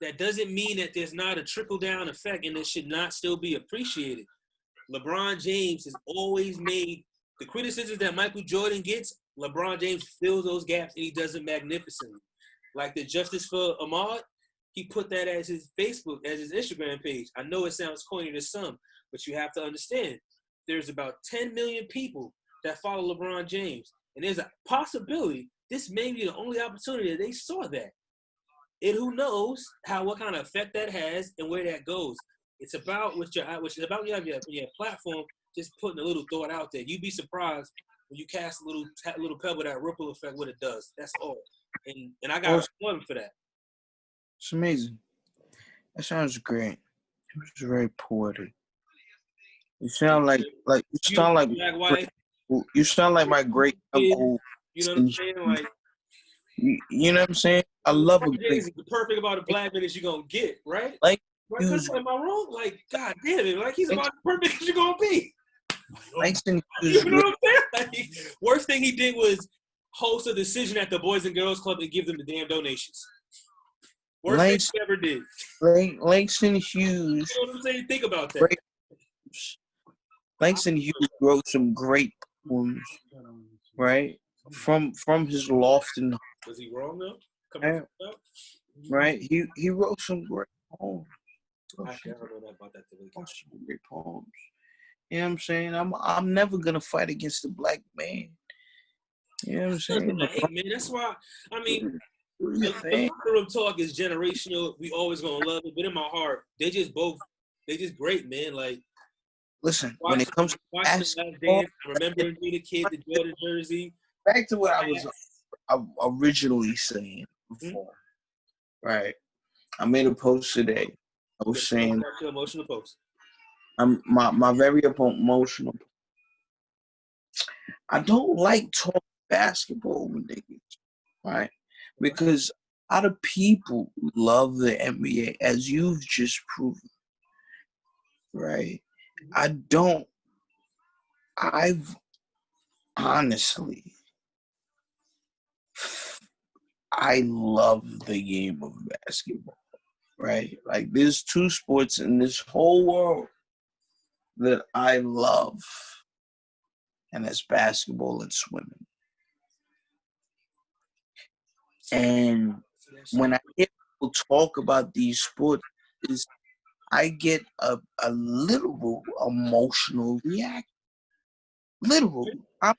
[SPEAKER 2] that doesn't mean that there's not a trickle down effect and it should not still be appreciated. LeBron James has always made the criticisms that Michael Jordan gets. LeBron James fills those gaps and he does it magnificently. Like the justice for Ahmaud, he put that as his Facebook, as his Instagram page. I know it sounds corny to some, but you have to understand, there's about 10 million people that follow LeBron James. And there's a possibility this may be the only opportunity that they saw that. And who knows what kind of effect that has and where that goes. It's about your platform, just putting a little thought out there. You'd be surprised when you cast a little pebble, that ripple effect, what it does. That's all. And I got one for that.
[SPEAKER 1] It's amazing. That sounds great. It was very poetic. You sound like my great uncle.
[SPEAKER 2] You know what I'm saying? Like,
[SPEAKER 1] you know what I'm saying? I love a great.
[SPEAKER 2] The perfect about a black man that you're gonna get, right?
[SPEAKER 1] Like,
[SPEAKER 2] am I wrong? Like, God damn it! Like, he's about the perfect that you're gonna be.
[SPEAKER 1] Langston
[SPEAKER 2] You know what I'm saying? Like, worst thing he did was host a decision at the Boys and Girls Club and give them the damn donations. Worst thing he ever did.
[SPEAKER 1] Langston Hughes.
[SPEAKER 2] You know what I'm saying? Think about that.
[SPEAKER 1] Langston Hughes wrote some great poems, right? From his loft in.
[SPEAKER 2] Was he wrong though?
[SPEAKER 1] Right? He wrote some great poems.
[SPEAKER 2] I don't know about that.
[SPEAKER 1] Great poems. You know what I'm saying? I'm never gonna fight against the black man. You know what I'm saying?
[SPEAKER 2] Hey, man, that's why. I mean, the locker room talk is generational. We always gonna love it, but in my heart, they just great, man. Like,
[SPEAKER 1] listen, when it comes to basketball,
[SPEAKER 2] I remember being a kid, the Jordan jersey.
[SPEAKER 1] Back to what I was originally saying before, right? I made a post today. I was saying,
[SPEAKER 2] emotional post.
[SPEAKER 1] My very emotional. I don't like talking basketball with niggas, right? Because a lot of people love the NBA, as you've just proven, right? I've honestly, I love the game of basketball, right? Like, there's two sports in this whole world that I love, and that's basketball and swimming. And when I hear people talk about these sports, I get a literal emotional reaction. Literal.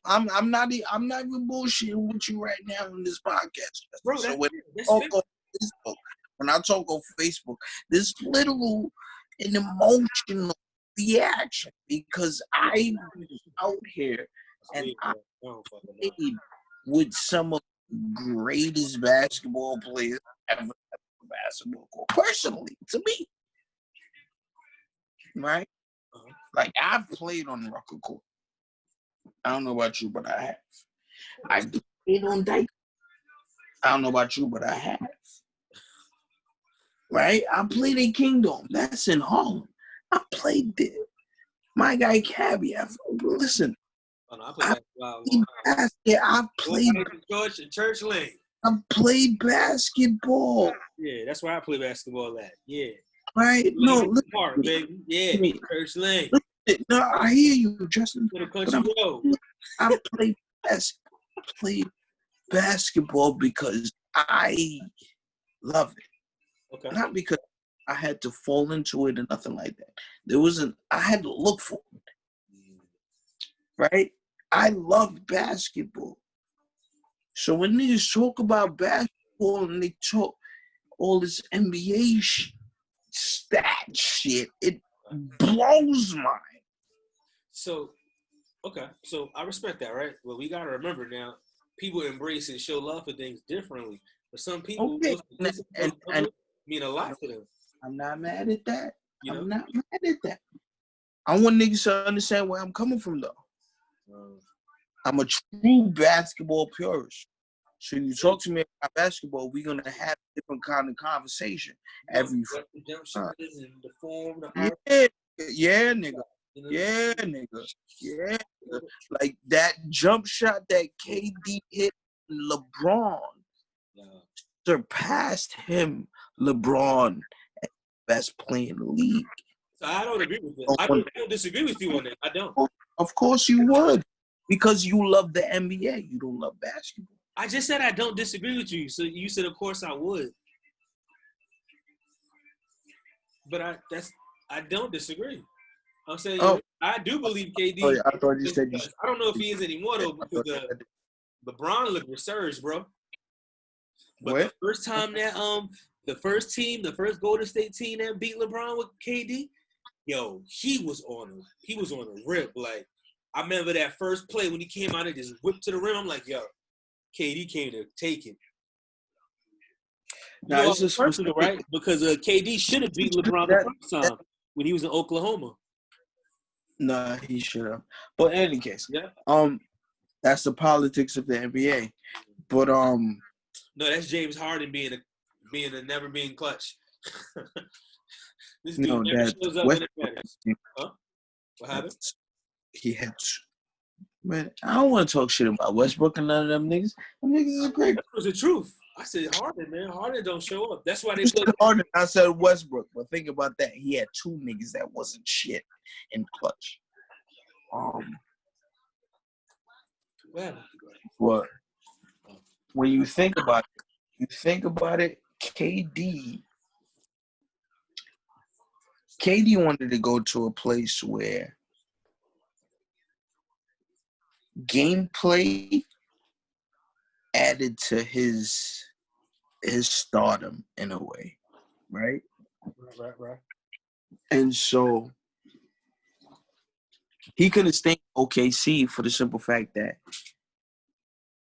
[SPEAKER 1] I'm not even bullshitting with you right now in this podcast.
[SPEAKER 2] Bro,
[SPEAKER 1] so when I talk on Facebook, there's literal an emotional reaction because I'm out here and I played with some of the greatest basketball players ever basketball court. Personally, to me. Right? Like, I've played on the Rucker court. I don't know about you, but I have. I've played on Dyke. I don't know about you, but I have. Right? I played in Kingdom. That's in Harlem. I played there. My guy Cabby. Listen. I've played basketball.
[SPEAKER 2] Yeah, that's where I play basketball at. Yeah.
[SPEAKER 1] Right? No, listen.
[SPEAKER 2] Park, baby. Yeah. Church Lane.
[SPEAKER 1] No, I hear you, Justin. I played basketball because I love it. Okay. Not because I had to fall into it or nothing like that. I had to look for it. Right? I love basketball. So when niggas talk about basketball and they talk all this NBA stat shit, it blows my mind.
[SPEAKER 2] So, okay. So I respect that, right? Well, we got to remember now, people embrace and show love for things differently. For some people, and mean a lot to them.
[SPEAKER 1] I'm not mad at that. I'm not mad at that. I want niggas to understand where I'm coming from, though. I'm a true basketball purist. So you talk to me about basketball, we're gonna have a different kind of conversation every. Yeah, nigga. Yeah, nigga. Yeah, like that jump shot that KD hit LeBron surpassed him. LeBron, best player in the league.
[SPEAKER 2] So I don't agree with that. I don't disagree with you on that. I don't.
[SPEAKER 1] Of course you would, because you love the NBA. You don't love basketball.
[SPEAKER 2] I just said I don't disagree with you. So you said, of course I would. But I don't disagree. I'm saying
[SPEAKER 1] Oh,
[SPEAKER 2] I do believe
[SPEAKER 1] oh
[SPEAKER 2] KD.
[SPEAKER 1] yeah, I thought you
[SPEAKER 2] is
[SPEAKER 1] said you.
[SPEAKER 2] clutch. I don't know if he is anymore though
[SPEAKER 1] I
[SPEAKER 2] because
[SPEAKER 1] thought you said
[SPEAKER 2] LeBron looked resurged, bro. But the
[SPEAKER 1] what?
[SPEAKER 2] first time that the first Golden State team that beat LeBron with KD, yo, he was on a rip. Like I remember that first play when he came out and just whipped to the rim. I'm like, yo, KD came to take it. You
[SPEAKER 1] Nah,
[SPEAKER 2] know, I
[SPEAKER 1] it's
[SPEAKER 2] was
[SPEAKER 1] just
[SPEAKER 2] personal, right? Because KD should have beat LeBron the
[SPEAKER 1] that,
[SPEAKER 2] first time when he was in Oklahoma.
[SPEAKER 1] nah, he should have. But in any case,
[SPEAKER 2] Yeah.
[SPEAKER 1] that's the politics of the NBA. But
[SPEAKER 2] No, that's James Harden never being clutch. This dude
[SPEAKER 1] no,
[SPEAKER 2] never
[SPEAKER 1] that
[SPEAKER 2] shows up when it
[SPEAKER 1] Westbrook,
[SPEAKER 2] matters. Huh? What happened?
[SPEAKER 1] he had. Man, I don't want to talk shit about Westbrook and none of them niggas. Them niggas is great.
[SPEAKER 2] That was the truth. I said Harden, man. Harden don't show up. That's why they
[SPEAKER 1] You
[SPEAKER 2] play.
[SPEAKER 1] said Harden, I said Westbrook. But think about that. He had two niggas that wasn't shit in clutch. But when you think about it, KD wanted to go to a place where gameplay added to his stardom in a way, right?
[SPEAKER 2] Right.
[SPEAKER 1] And so he could have stayed OKC for the simple fact that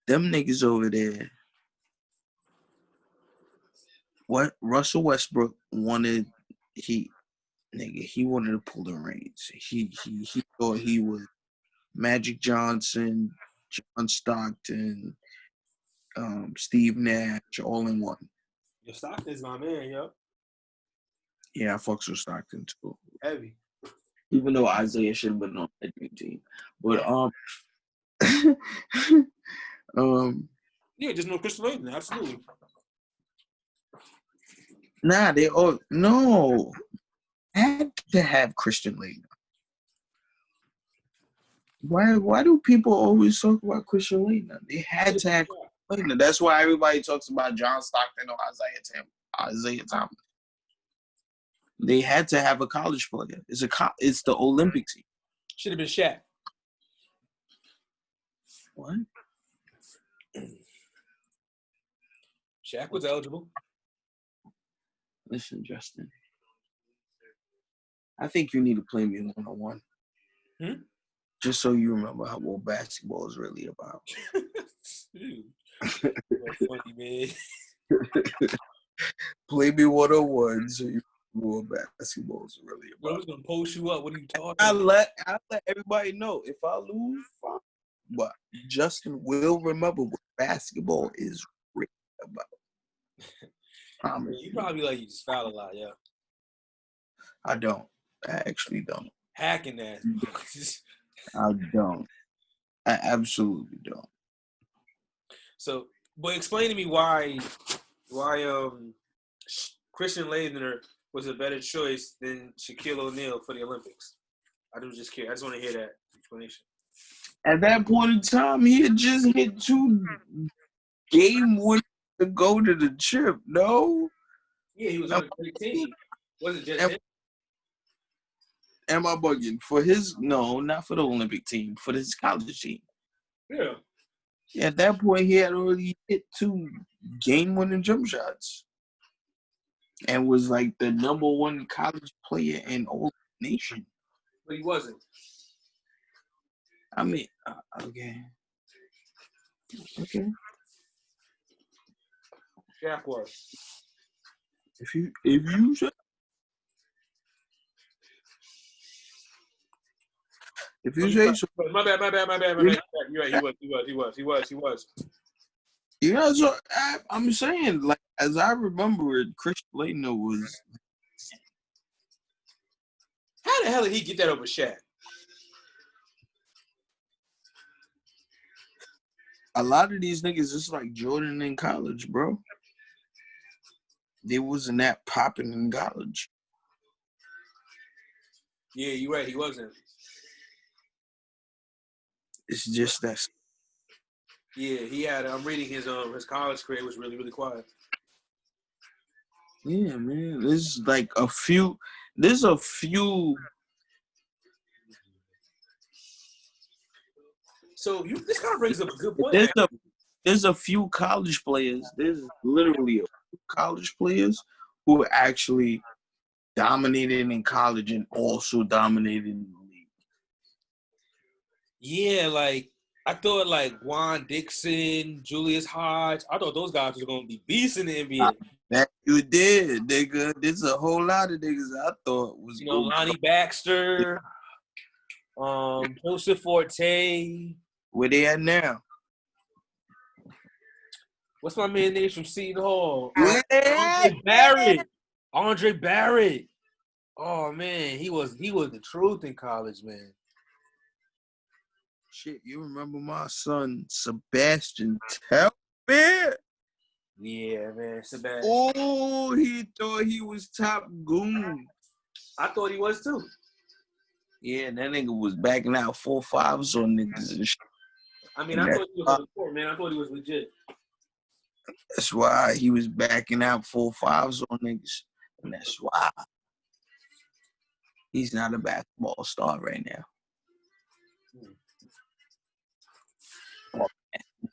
[SPEAKER 1] them niggas over there, what Russell Westbrook wanted, he wanted to pull the reins. He thought he was Magic Johnson, John Stockton, Steve Nash, all in one.
[SPEAKER 2] Your Stockton's my man, yo.
[SPEAKER 1] Yeah, I fucks with Stockton too.
[SPEAKER 2] Heavy.
[SPEAKER 1] Even though Isaiah should have been on that dream team. But
[SPEAKER 2] Yeah, just no Chris Layton, absolutely.
[SPEAKER 1] nah, they all no. Had to have Christian Leitner. Why do people always talk about Christian Leitner? They had to have Christian Leitner. That's why everybody talks about John Stockton or Isaiah Thomas. They had to have a college player. It's the Olympic team.
[SPEAKER 2] Should have been Shaq.
[SPEAKER 1] What?
[SPEAKER 2] Shaq was eligible.
[SPEAKER 1] Listen, Justin. I think you need to play me 1-on-1. Just so you remember what basketball is really about.
[SPEAKER 2] Dude. Funny, man.
[SPEAKER 1] Play me 1-on-1 so you know what basketball is really about.
[SPEAKER 2] I was gonna post you up. What are you talking
[SPEAKER 1] I
[SPEAKER 2] about?
[SPEAKER 1] let everybody know if I lose, fine. But Justin will remember what basketball is really about.
[SPEAKER 2] You probably like you just foul a lot, yeah.
[SPEAKER 1] I don't. I actually don't.
[SPEAKER 2] Hacking that.
[SPEAKER 1] I don't. I absolutely don't.
[SPEAKER 2] So, but explain to me why Christian Leitner was a better choice than Shaquille O'Neal for the Olympics. I just want to hear that explanation.
[SPEAKER 1] At that point in time, he had just hit 2 game winners to go to the trip. No.
[SPEAKER 2] Yeah, he was on a great team. Wasn't just him.
[SPEAKER 1] Am I bugging? For his no, not for the Olympic team, for his college team.
[SPEAKER 2] Yeah.
[SPEAKER 1] At that point, he had already hit 2 game-winning jump shots, and was like the #1 college player in all the nation.
[SPEAKER 2] But he wasn't.
[SPEAKER 1] I mean, okay.
[SPEAKER 2] Shaq was.
[SPEAKER 1] If you say. If you say so.
[SPEAKER 2] My bad. You're right. He was.
[SPEAKER 1] You know, so I'm saying, like, as I remember it, Christian Leitner was.
[SPEAKER 2] How the hell did he get that over Shaq?
[SPEAKER 1] A lot of these niggas is like Jordan in college, bro. They wasn't that popping in college.
[SPEAKER 2] Yeah, you're right. He wasn't.
[SPEAKER 1] It's just that.
[SPEAKER 2] Yeah, he had. I'm reading his college career was really quiet.
[SPEAKER 1] Yeah, man. There's like a few. There's a few.
[SPEAKER 2] So this kind of brings up a good point.
[SPEAKER 1] There's a few college players. There's literally a few college players who actually dominated in college and also dominated in the league.
[SPEAKER 2] Yeah, like I thought like Juan Dixon, Julius Hodge, I thought those guys were gonna be beasts in the NBA.
[SPEAKER 1] That you did, nigga. There's a whole lot of niggas I thought was
[SPEAKER 2] Lonnie Baxter, Joseph Forte.
[SPEAKER 1] Where they at now?
[SPEAKER 2] What's my man name from Seton Hall?
[SPEAKER 1] Yeah.
[SPEAKER 2] Andre Barrett. Oh man, he was the truth in college, man.
[SPEAKER 1] Shit, you remember my son Sebastian Telfair?
[SPEAKER 2] Yeah, man, Sebastian.
[SPEAKER 1] Oh, he thought he was top goon.
[SPEAKER 2] I thought he was too.
[SPEAKER 1] Yeah, that nigga was backing out 4.5s on niggas and shit.
[SPEAKER 2] I mean, I thought he was on the court, man. I thought he was legit.
[SPEAKER 1] That's why he was backing out 4.5s on niggas. And that's why he's not a basketball star right now. Oh,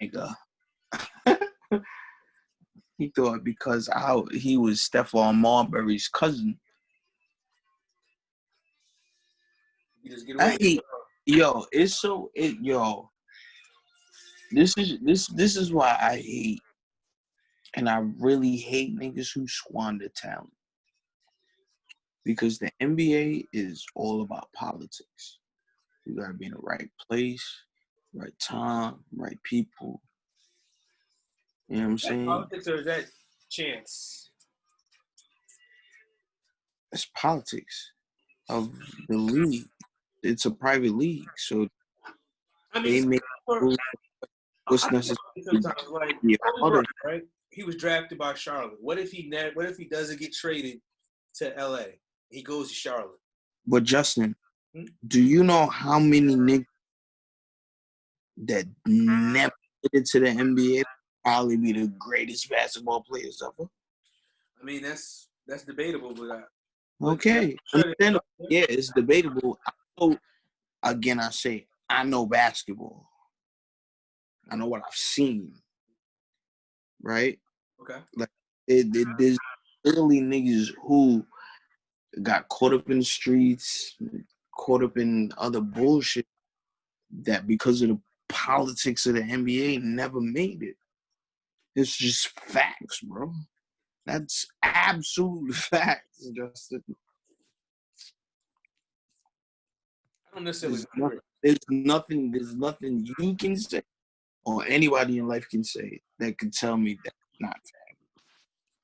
[SPEAKER 1] nigga. He thought because he was Stephon Marbury's cousin.
[SPEAKER 2] You just get away.
[SPEAKER 1] This is why I hate, and I really hate niggas who squander talent. Because the NBA is all about politics. You gotta be in the right place, right time, right people. You know what I'm saying?
[SPEAKER 2] Politics or is that chance?
[SPEAKER 1] It's politics of the league. It's a private league, so
[SPEAKER 2] I mean,
[SPEAKER 1] they make what's necessary.
[SPEAKER 2] Sometimes, like, right? He was drafted by Charlotte. What if he doesn't get traded to LA? He goes to Charlotte.
[SPEAKER 1] But Justin, do you know how many niggas that never get into the NBA probably be the greatest basketball players ever?
[SPEAKER 2] I mean, that's debatable, but
[SPEAKER 1] okay. Yeah, it's debatable. Again, I say I know basketball. I know what I've seen. Right?
[SPEAKER 2] Okay.
[SPEAKER 1] Like there's literally niggas who got caught up in the streets, caught up in other bullshit that because of the politics of the NBA never made it. It's just facts, bro. That's absolute facts, Justin.
[SPEAKER 2] I don't necessarily
[SPEAKER 1] there's nothing you can say or anybody in life can say that could tell me that's not fact.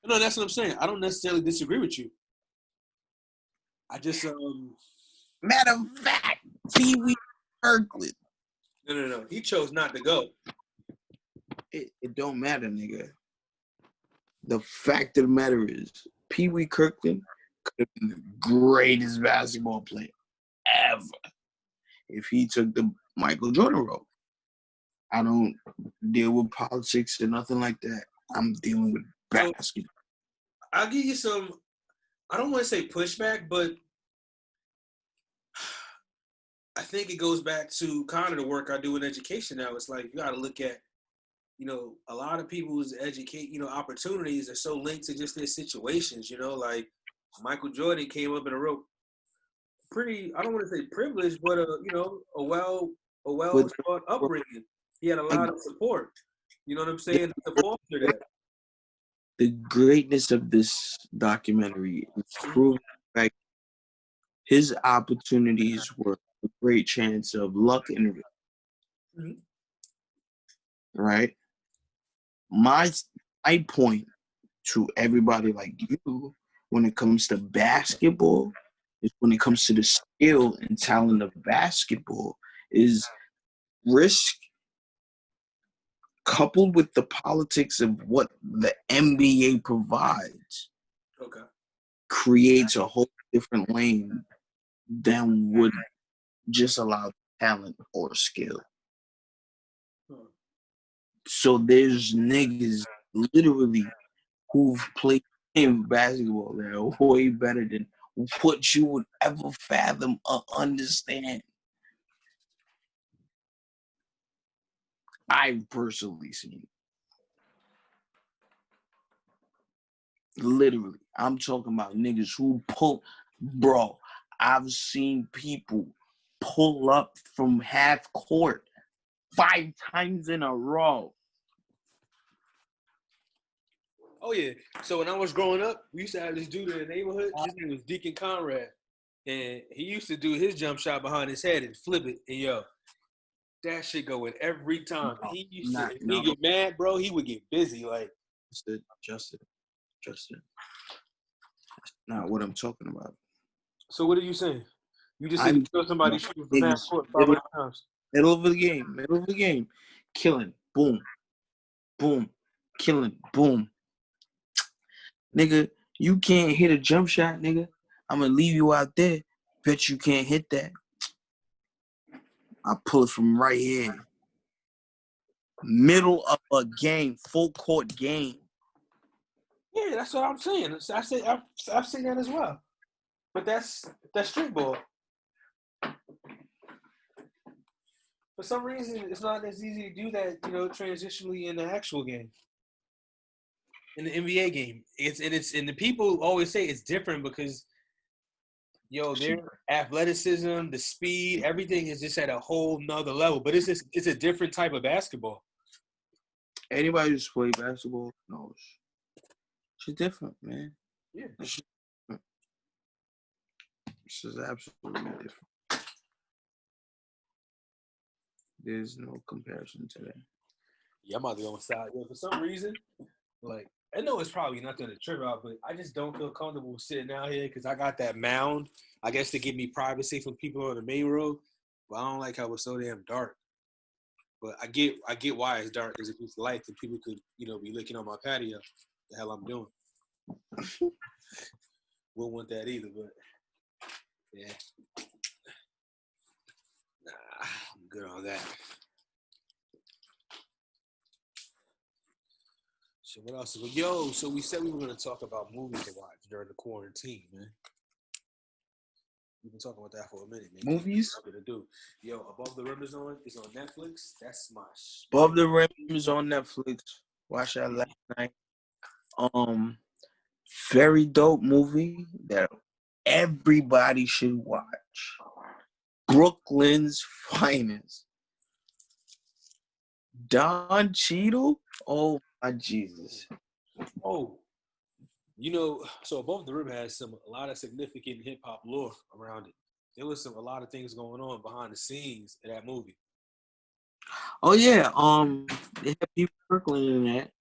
[SPEAKER 2] No, that's what I'm saying. I don't necessarily disagree with you. I just
[SPEAKER 1] matter of fact, Pee Wee Kirkland.
[SPEAKER 2] No. He chose not to go.
[SPEAKER 1] It don't matter, nigga. The fact of the matter is, Pee Wee Kirkland could have been the greatest basketball player ever if he took the Michael Jordan role. I don't deal with politics or nothing like that. I'm dealing with basketball.
[SPEAKER 2] I'll give you some, I don't want to say pushback, but I think it goes back to kind of the work I do in education now. It's like you got to look at, a lot of people's opportunities are so linked to just their situations, like Michael Jordan came up in a real pretty, I don't want to say privileged, but a well upbringing. He had a lot of support. You know what I'm saying? To foster that.
[SPEAKER 1] The greatness of this documentary is proving that his opportunities were a great chance of luck and right? My point to everybody like you when it comes to basketball is when it comes to the skill and talent of basketball is risk coupled with the politics of what the NBA provides.
[SPEAKER 2] Okay.
[SPEAKER 1] Creates a whole different lane than would just allow talent or skill. So there's niggas literally who've played game of basketball that are way better than what you would ever fathom or understand. I've personally seen it. Literally. I'm talking about niggas who bro, I've seen people pull up from half court 5 times in a row.
[SPEAKER 2] Oh yeah. So when I was growing up, we used to have this dude in the neighborhood. His name was Deacon Conrad, and he used to do his jump shot behind his head and flip it. And yo, that shit go in every time.
[SPEAKER 1] No,
[SPEAKER 2] He used to. If
[SPEAKER 1] no.
[SPEAKER 2] he get mad, bro, he would get busy. Like,
[SPEAKER 1] Justin. That's not what I'm talking about.
[SPEAKER 2] so what are you saying? You just said you saw somebody shooting from half court 500 times.
[SPEAKER 1] Middle of the game. Killing. Boom. Boom. Killing. Boom. Nigga, you can't hit a jump shot, nigga. I'm gonna leave you out there. Bet you can't hit that. I pull it from right here. Middle of a game, full court game.
[SPEAKER 2] Yeah, that's what I'm saying. I've seen that as well. But that's street ball. For some reason, it's not as easy to do that, transitionally in the actual game. In the NBA game. And the people always say it's different because their athleticism, the speed, everything is just at a whole nother level. But it's a different type of basketball.
[SPEAKER 1] Anybody who's played basketball knows. It's different, man.
[SPEAKER 2] Yeah.
[SPEAKER 1] This is absolutely different. There's no comparison to that.
[SPEAKER 2] Yeah, I'm out there on the side. For some reason, like, I know it's probably nothing to trip out, but I just don't feel comfortable sitting out here because I got that mound, I guess, to give me privacy from people on the main road. But I don't like how it's so damn dark. But I get why it's dark, because if it's light, then people could, be looking on my patio. The hell I'm doing. Wouldn't want that either, but yeah. Nah, I'm good on that. So what else? So we said we were going to talk about movies to watch during the quarantine, man. We've been talking about that for a minute, man.
[SPEAKER 1] Movies?
[SPEAKER 2] What to do? Above the Rim is on Netflix. That's my
[SPEAKER 1] Above the Rim is on Netflix. Watched that last night. Very dope movie that everybody should watch. Brooklyn's Finest. Don Cheadle? Oh my Jesus.
[SPEAKER 2] Oh, so Above the Rim has a lot of significant hip hop lore around it. There was a lot of things going on behind the scenes of that movie.
[SPEAKER 1] Oh yeah, they have people Brooklyn in that.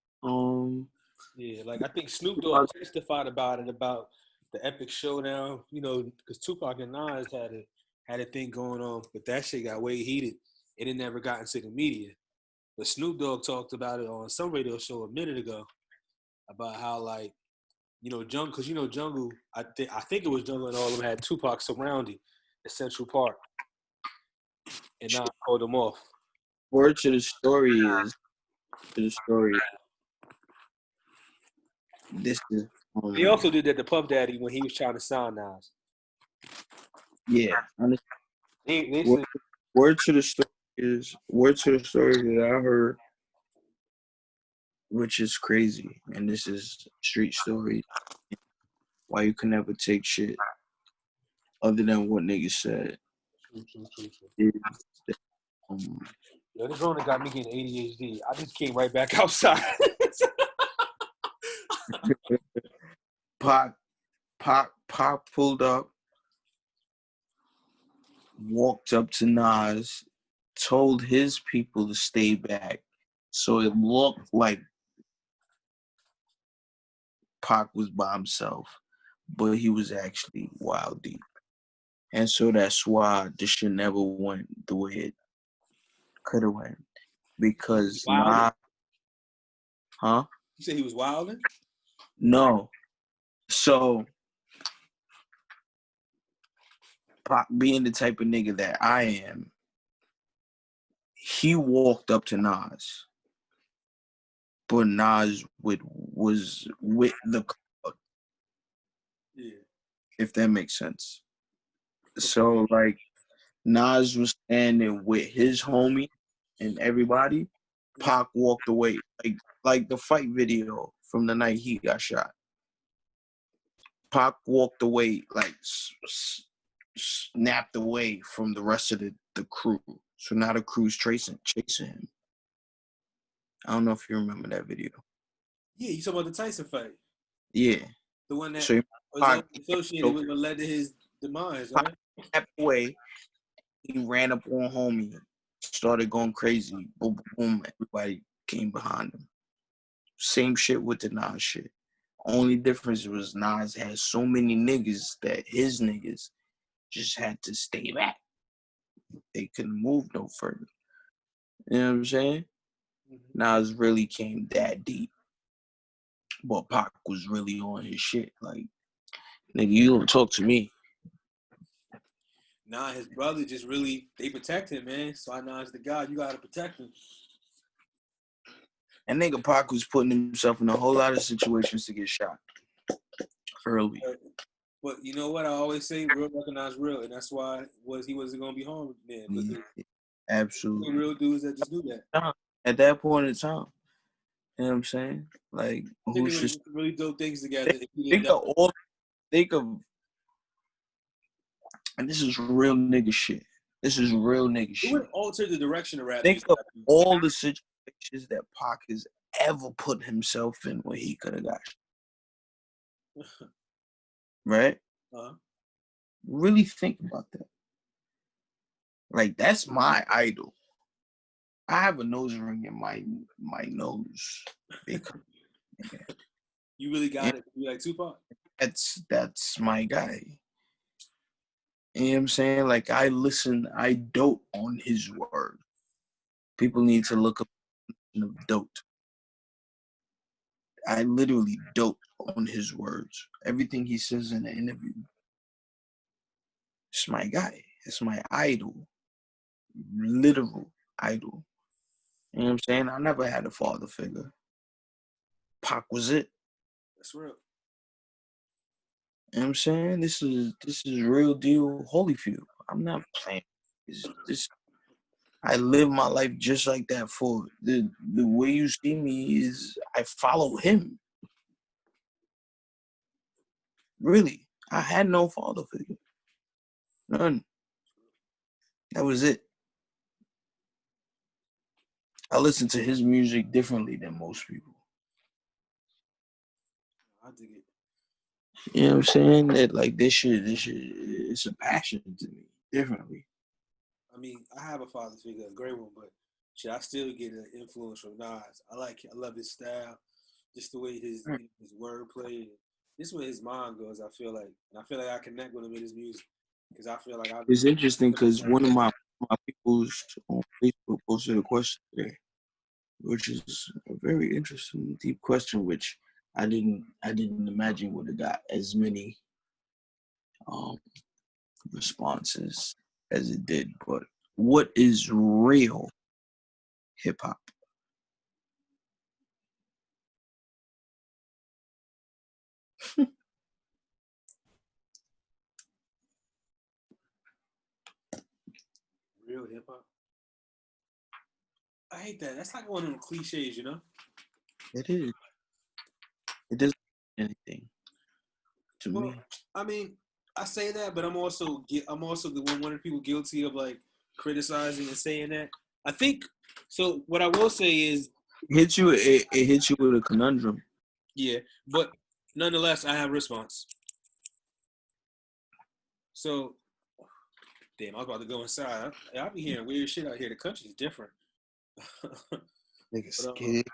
[SPEAKER 2] Yeah, like I think Snoop Dogg testified about it, about the epic showdown. Because Tupac and Nas had a thing going on, but that shit got way heated, and it never got into the media. But Snoop Dogg talked about it on some radio show a minute ago about how, like, Jungle, because Jungle, I think it was Jungle and all of them had Tupac surrounding the Central Park and not hold them off.
[SPEAKER 1] Word to the story is, this is.
[SPEAKER 2] He also did that to Puff Daddy when he was trying to sign Nas.
[SPEAKER 1] Yeah.
[SPEAKER 2] They
[SPEAKER 1] Word to the story that I heard, which is crazy, and this is street story. Why you can never take shit other than what niggas said.
[SPEAKER 2] True.
[SPEAKER 1] Is that,
[SPEAKER 2] this Rona got me getting ADHD. I just came right back outside.
[SPEAKER 1] Pac pulled up, walked up to Nas, told his people to stay back. So it looked like Pac was by himself, but he was actually wild deep. And so that's why this shit never went the way it could have went. Because Nas, huh?
[SPEAKER 2] You said he was wilding?
[SPEAKER 1] No. So Pac, being the type of nigga that I am, he walked up to Nas. But Nas was with the crowd.
[SPEAKER 2] Yeah.
[SPEAKER 1] if that makes sense. So like Nas was standing with his homie and everybody. Pac walked away, like the fight video from the night he got shot. Pac walked away, like snapped away from the rest of the crew. So now the crew's chasing him. I don't know if you remember that video.
[SPEAKER 2] Yeah, you talking about the Tyson fight?
[SPEAKER 1] Yeah.
[SPEAKER 2] The one that
[SPEAKER 1] So
[SPEAKER 2] was
[SPEAKER 1] Pac
[SPEAKER 2] associated with what led to his demise, right?
[SPEAKER 1] snapped away. He ran up on homie, started going crazy. Boom, boom, boom. Everybody came behind him. Same shit with the Nas shit. Only difference was Nas had so many niggas that his niggas just had to stay back. They couldn't move no further. You know what I'm saying? Nas really came that deep. But Pac was really on his shit. Like, nigga, you don't talk to me.
[SPEAKER 2] Nah, his brother just really, they protect him, man. So I know as the guy, you gotta protect him.
[SPEAKER 1] And nigga Pac was putting himself in a whole lot of situations to get shot early.
[SPEAKER 2] But you know what? I always say real recognize real, and that's why he wasn't gonna be harmed then.
[SPEAKER 1] Yeah, absolutely.
[SPEAKER 2] Real dudes that just do that.
[SPEAKER 1] At that point in time. You know what I'm saying? Like,
[SPEAKER 2] I think they would really dope things together.
[SPEAKER 1] Think of, and this is real nigga shit. This is real nigga shit.
[SPEAKER 2] It would alter the direction of rap.
[SPEAKER 1] Think of all the situations that Pac has ever put himself in where he could have got shit. Right? Really think about that. Like, that's my idol. I have a nose ring in my nose. Because,
[SPEAKER 2] you really got it. You like Tupac?
[SPEAKER 1] That's my guy. You know what I'm saying? Like, I dote on his word. People need to look up of dote. I literally dote on his words. Everything he says in the interview. It's my guy. It's my idol. Literal idol. You know what I'm saying? I never had a father figure. Pac was it.
[SPEAKER 2] That's real.
[SPEAKER 1] You know what I'm saying? This is real deal Holyfield. I'm not playing. I live my life just like that. For the way you see me is I follow him. Really. I had no father figure. None. That was it. I listen to his music differently than most people.
[SPEAKER 2] I dig it.
[SPEAKER 1] You know what I'm saying? That like this shit, it's a passion to me differently.
[SPEAKER 2] I mean, I have a father figure, a great one, but shit, I still get an influence from Nas. I love his style, just the way his wordplay, just where his mind goes. I feel like I connect with him in his music because I feel like
[SPEAKER 1] It's interesting because one of my people's on Facebook posted a question today, which is a very interesting, deep question, which I didn't imagine would have got as many responses as it did. But what is real hip hop?
[SPEAKER 2] real hip hop. I hate that. That's like one of them cliches, you know.
[SPEAKER 1] It is. It doesn't mean anything to me.
[SPEAKER 2] I mean, I say that, but I'm also the one of the people guilty of like criticizing and saying that. I think so. What I will say is,
[SPEAKER 1] It hits you with a conundrum.
[SPEAKER 2] yeah, but nonetheless, I have a response. So, damn, I was about to go inside. I'll be hearing weird shit out here. The country's different.
[SPEAKER 1] Niggas
[SPEAKER 2] But,
[SPEAKER 1] scared.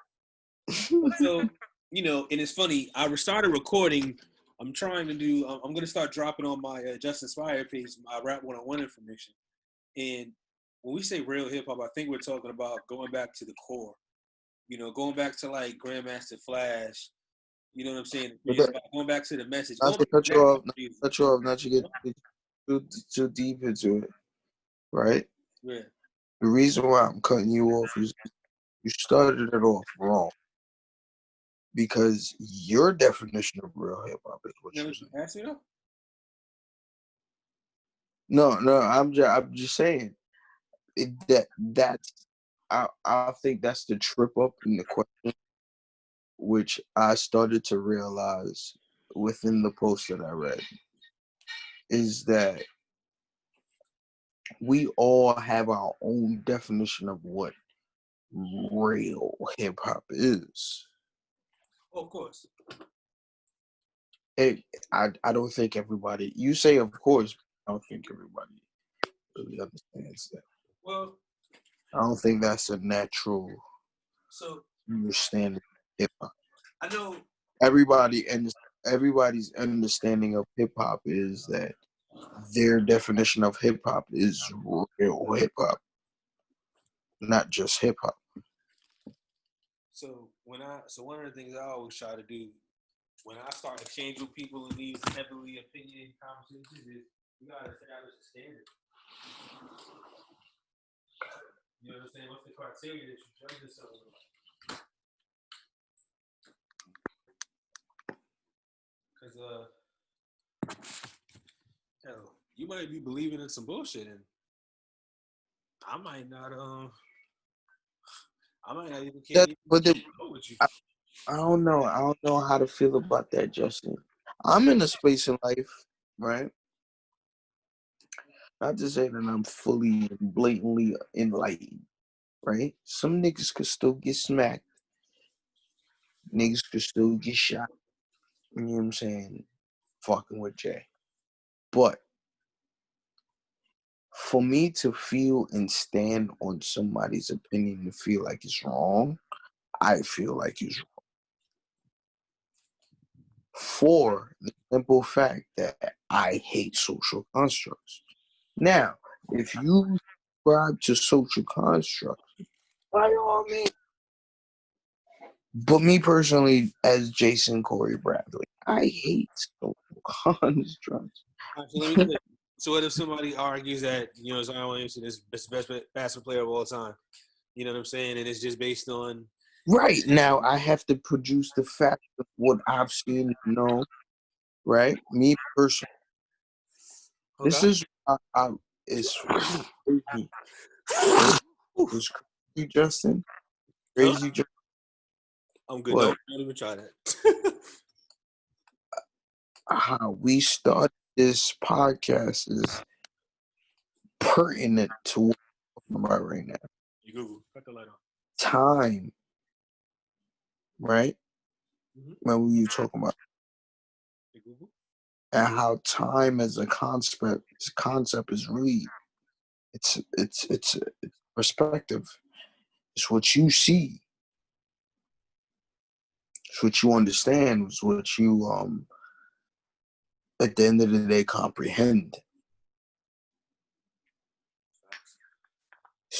[SPEAKER 2] so, you know, and it's funny. I started recording. I'm trying to do. I'm going to start dropping on my JustINSPIRE page my rap 101 information. And when we say real hip hop, I think we're talking about going back to the core. You know, going back to like Grandmaster Flash. You know what I'm saying? Going back to the message.
[SPEAKER 1] Not to cut you off. Not to get too deep into it. Right.
[SPEAKER 2] Yeah.
[SPEAKER 1] The reason why I'm cutting you off is you started it off wrong. because your definition of real hip hop is what you're saying.
[SPEAKER 2] Ask me though.
[SPEAKER 1] No, I'm just saying I think that's the trip up in the question, which I started to realize within the post that I read, is that we all have our own definition of what real hip hop is.
[SPEAKER 2] Oh, of course.
[SPEAKER 1] I don't think everybody. You say of course, but I don't think everybody really understands that.
[SPEAKER 2] Well,
[SPEAKER 1] I don't think that's a natural
[SPEAKER 2] so
[SPEAKER 1] understanding of hip hop.
[SPEAKER 2] I know
[SPEAKER 1] Everybody's understanding of hip hop is that their definition of hip hop is real hip hop, not just hip hop.
[SPEAKER 2] So one of the things I always try to do when I start exchanging with people in these heavily opinion conversations is you gotta establish a standard. You understand what's the criteria that you judge yourself on? Because hell, you might be believing in some bullshit, and I might not even care. With you.
[SPEAKER 1] I don't know. I don't know how to feel about that, Justin. I'm in a space in life, right? Not to say that I'm fully and blatantly enlightened, right? Some niggas could still get smacked. Niggas could still get shot. You know what I'm saying? Fucking with Jay. But for me to feel and stand on somebody's opinion and feel like it's wrong, I feel like it's wrong. For the simple fact that I hate social constructs. Now, if you subscribe to social constructs, by all means. But me personally, as Jason Corey Bradley, I hate social constructs.
[SPEAKER 2] So let me say, so what if somebody argues that Zion Williamson is the best basketball player of all time? You know what I'm saying? And it's just based on
[SPEAKER 1] Right now, I have to produce the fact of what I've seen and known. Right, me personally,
[SPEAKER 2] okay.
[SPEAKER 1] this is it's crazy. It's crazy, Justin. Crazy, Justin.
[SPEAKER 2] I'm good.
[SPEAKER 1] But
[SPEAKER 2] Don't even try that.
[SPEAKER 1] how we started this podcast is pertinent to what we're talking about right now.
[SPEAKER 2] You Google. Cut the light on.
[SPEAKER 1] Time, right?
[SPEAKER 2] Mm-hmm.
[SPEAKER 1] When we were talking about
[SPEAKER 2] You Google.
[SPEAKER 1] and how time as a concept is really it's perspective. It's what you see. It's what you understand. It's what you at the end of the day comprehend.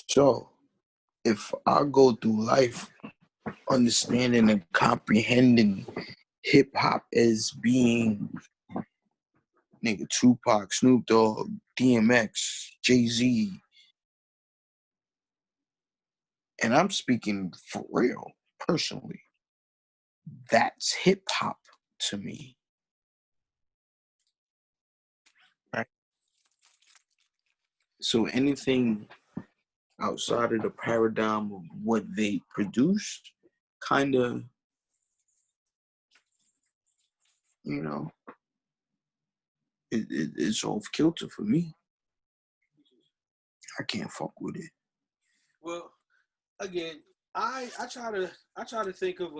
[SPEAKER 1] So if I go through life understanding and comprehending hip hop as being nigga Tupac, Snoop Dogg, DMX, Jay-Z, and I'm speaking for real, personally, that's hip hop to me. Right? So anything outside of the paradigm of what they produce, kind of, it's off kilter for me. I can't fuck with it.
[SPEAKER 2] Well, again, I try to think of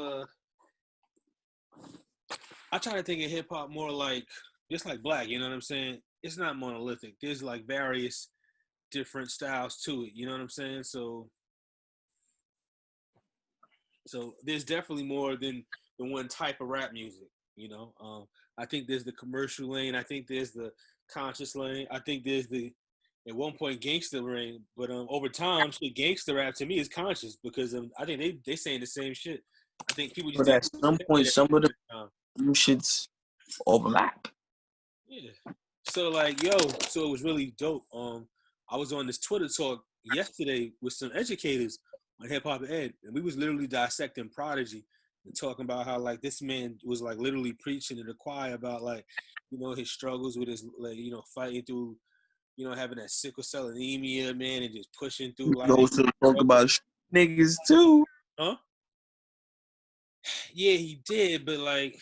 [SPEAKER 2] hip hop more like just like black. You know what I'm saying? It's not monolithic. There's like various different styles to it. You know what I'm saying? So there's definitely more than one type of rap music. I think there's the commercial lane. I think there's the conscious lane. I think there's the at one point gangster lane. But over time, gangster rap to me is conscious because I think they saying the same shit. I think people just
[SPEAKER 1] But at some point, some of them shits overlap.
[SPEAKER 2] Yeah. So so it was really dope. I was on this Twitter talk yesterday with some educators on hip hop ed, and we was literally dissecting Prodigy talking about how like this man was like literally preaching to the choir about like, you know, his struggles with his like, you know, fighting through, you know, having that sickle cell anemia, man, and just pushing through
[SPEAKER 1] He
[SPEAKER 2] life.
[SPEAKER 1] also talk about niggas too.
[SPEAKER 2] Huh? Yeah, he did, but like,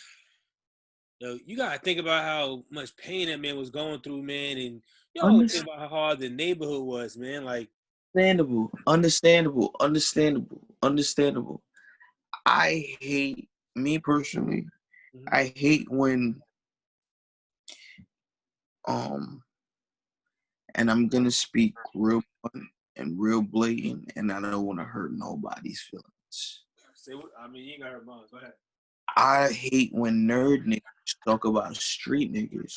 [SPEAKER 2] you gotta think about how much pain that man was going through, man, and you always think about how hard the neighborhood was, man. Like,
[SPEAKER 1] Understandable. I hate, me personally, I hate when and I'm gonna speak real blunt and real blatant, and I don't want to hurt nobody's feelings.
[SPEAKER 2] say what? I mean, you ain't got her mom. Go ahead.
[SPEAKER 1] I hate when nerd niggas talk about street niggas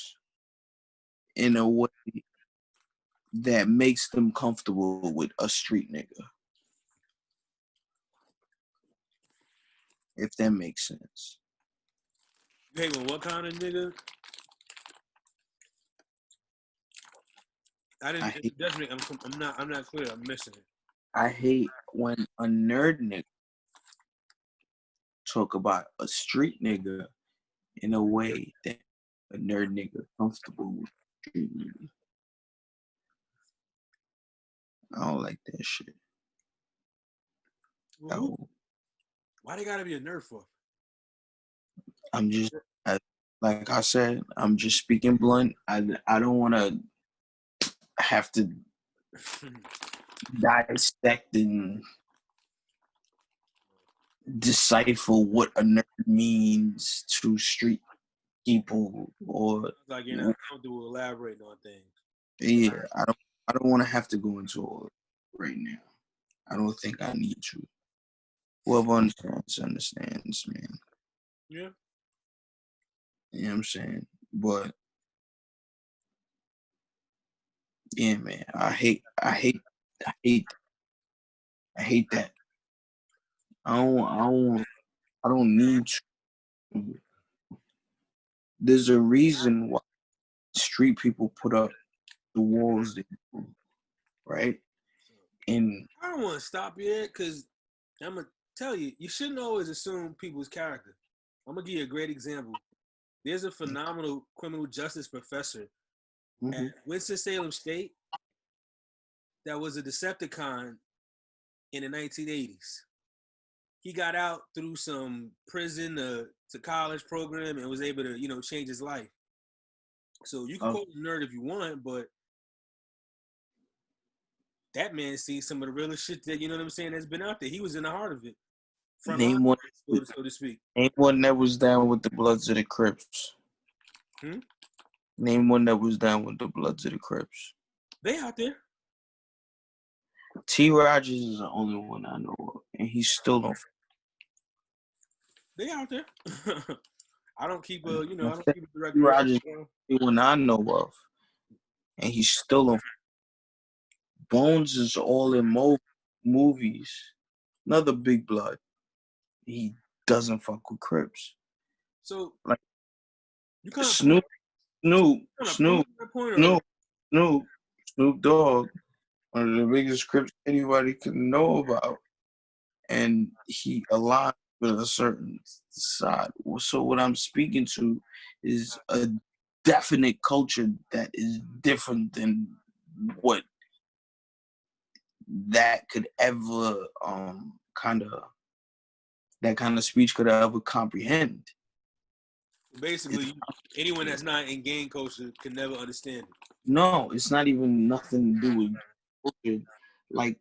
[SPEAKER 1] in a way that makes them comfortable with a street nigga. If that makes sense.
[SPEAKER 2] You hate when what kind of nigga? I didn't. I'm not clear. I'm missing it.
[SPEAKER 1] I hate when a nerd nigga talk about a street nigga in a way that a nerd nigga comfortable with street nigga. I don't like that shit.
[SPEAKER 2] Well, why they gotta be a nerd for?
[SPEAKER 1] I'm just, like I said, I'm just speaking blunt. I don't want to have to dissect and decipher what a nerd means to street people, or
[SPEAKER 2] like you're not comfortable elaborating on things.
[SPEAKER 1] Yeah, I don't want to have to go into all right now. I don't think I need to. Whoever understands, man.
[SPEAKER 2] Yeah.
[SPEAKER 1] You know what I'm saying? But yeah, man, I hate that. I don't need to. There's a reason why street people put up the walls they do, right? And
[SPEAKER 2] I don't want to stop you there because I'm gonna tell you, you shouldn't always assume people's character. I'm gonna give you a great example. There's a phenomenal criminal justice professor at Winston-Salem State that was a Decepticon in the 1980s. He got out through some prison to college program and was able to, you know, change his life. So you can call him a nerd if you want, but that man sees some of the realest shit that, you know what I'm saying, that's been out there. He was in the heart of it.
[SPEAKER 1] Name one,
[SPEAKER 2] so to speak.
[SPEAKER 1] Name one that was down with the Bloods of the Crips. Name one that was down with the Bloods of the Crips.
[SPEAKER 2] They out there.
[SPEAKER 1] T. Rogers is the only one I know of, and he's still on.
[SPEAKER 2] They out there. I don't keep I don't keep a direct
[SPEAKER 1] T. Rogers is the one I know of, and he's still on. Bones is all in movies. Another big blood. He doesn't fuck with Crips.
[SPEAKER 2] So
[SPEAKER 1] like
[SPEAKER 2] you kind of
[SPEAKER 1] Snoop Dogg, one of the biggest Crips anybody can know about, and he aligned with a certain side. So what I'm speaking to is a definite culture that is different than what that could ever that kind of speech could ever comprehend.
[SPEAKER 2] Basically, anyone that's not in gang culture can never understand it.
[SPEAKER 1] No, it's not even nothing to do with culture. Like,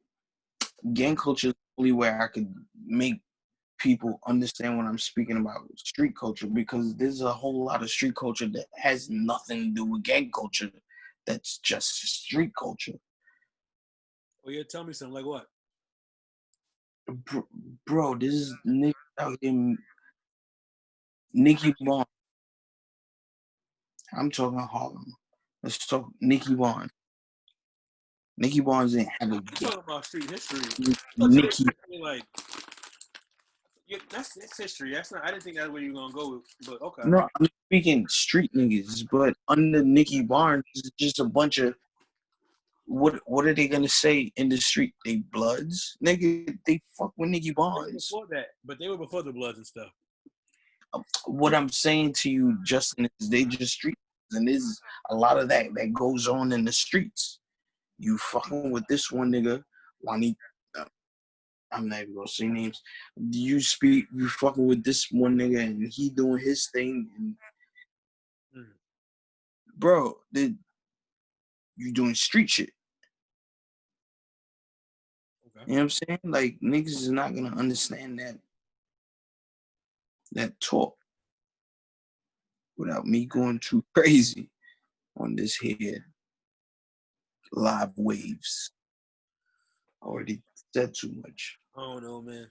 [SPEAKER 1] gang culture is the only way I could make people understand when I'm speaking about street culture, because there's a whole lot of street culture that has nothing to do with gang culture. That's just street culture.
[SPEAKER 2] Oh yeah, tell me something. Like what?
[SPEAKER 1] Bro, this is Nick out here. Nicky Barnes. I'm talking Harlem. Let's talk Nicky Barnes. Nicky Barnes didn't have a
[SPEAKER 2] talking about street history.
[SPEAKER 1] Nicky,
[SPEAKER 2] like, yeah, that's history. That's not. I didn't think that's where you were gonna go with. But okay.
[SPEAKER 1] No, I'm speaking street niggas, but under Nicky Barnes is just a bunch of what are they gonna say in the street? They bloods, nigga. They fuck with nigga bonds.
[SPEAKER 4] Before that, but they were before the Bloods and stuff.
[SPEAKER 1] What I'm saying to you, Justin, is they just street, and there's a lot of that goes on in the streets. You fucking with this one nigga, Juanita. I'm not even gonna say names. You fucking with this one nigga, and he doing his thing, and bro, you doing street shit.
[SPEAKER 4] Okay.
[SPEAKER 1] You know what I'm saying? Like niggas is not gonna understand that talk without me going too crazy on this here live waves. I already said too much.
[SPEAKER 4] I don't know, man.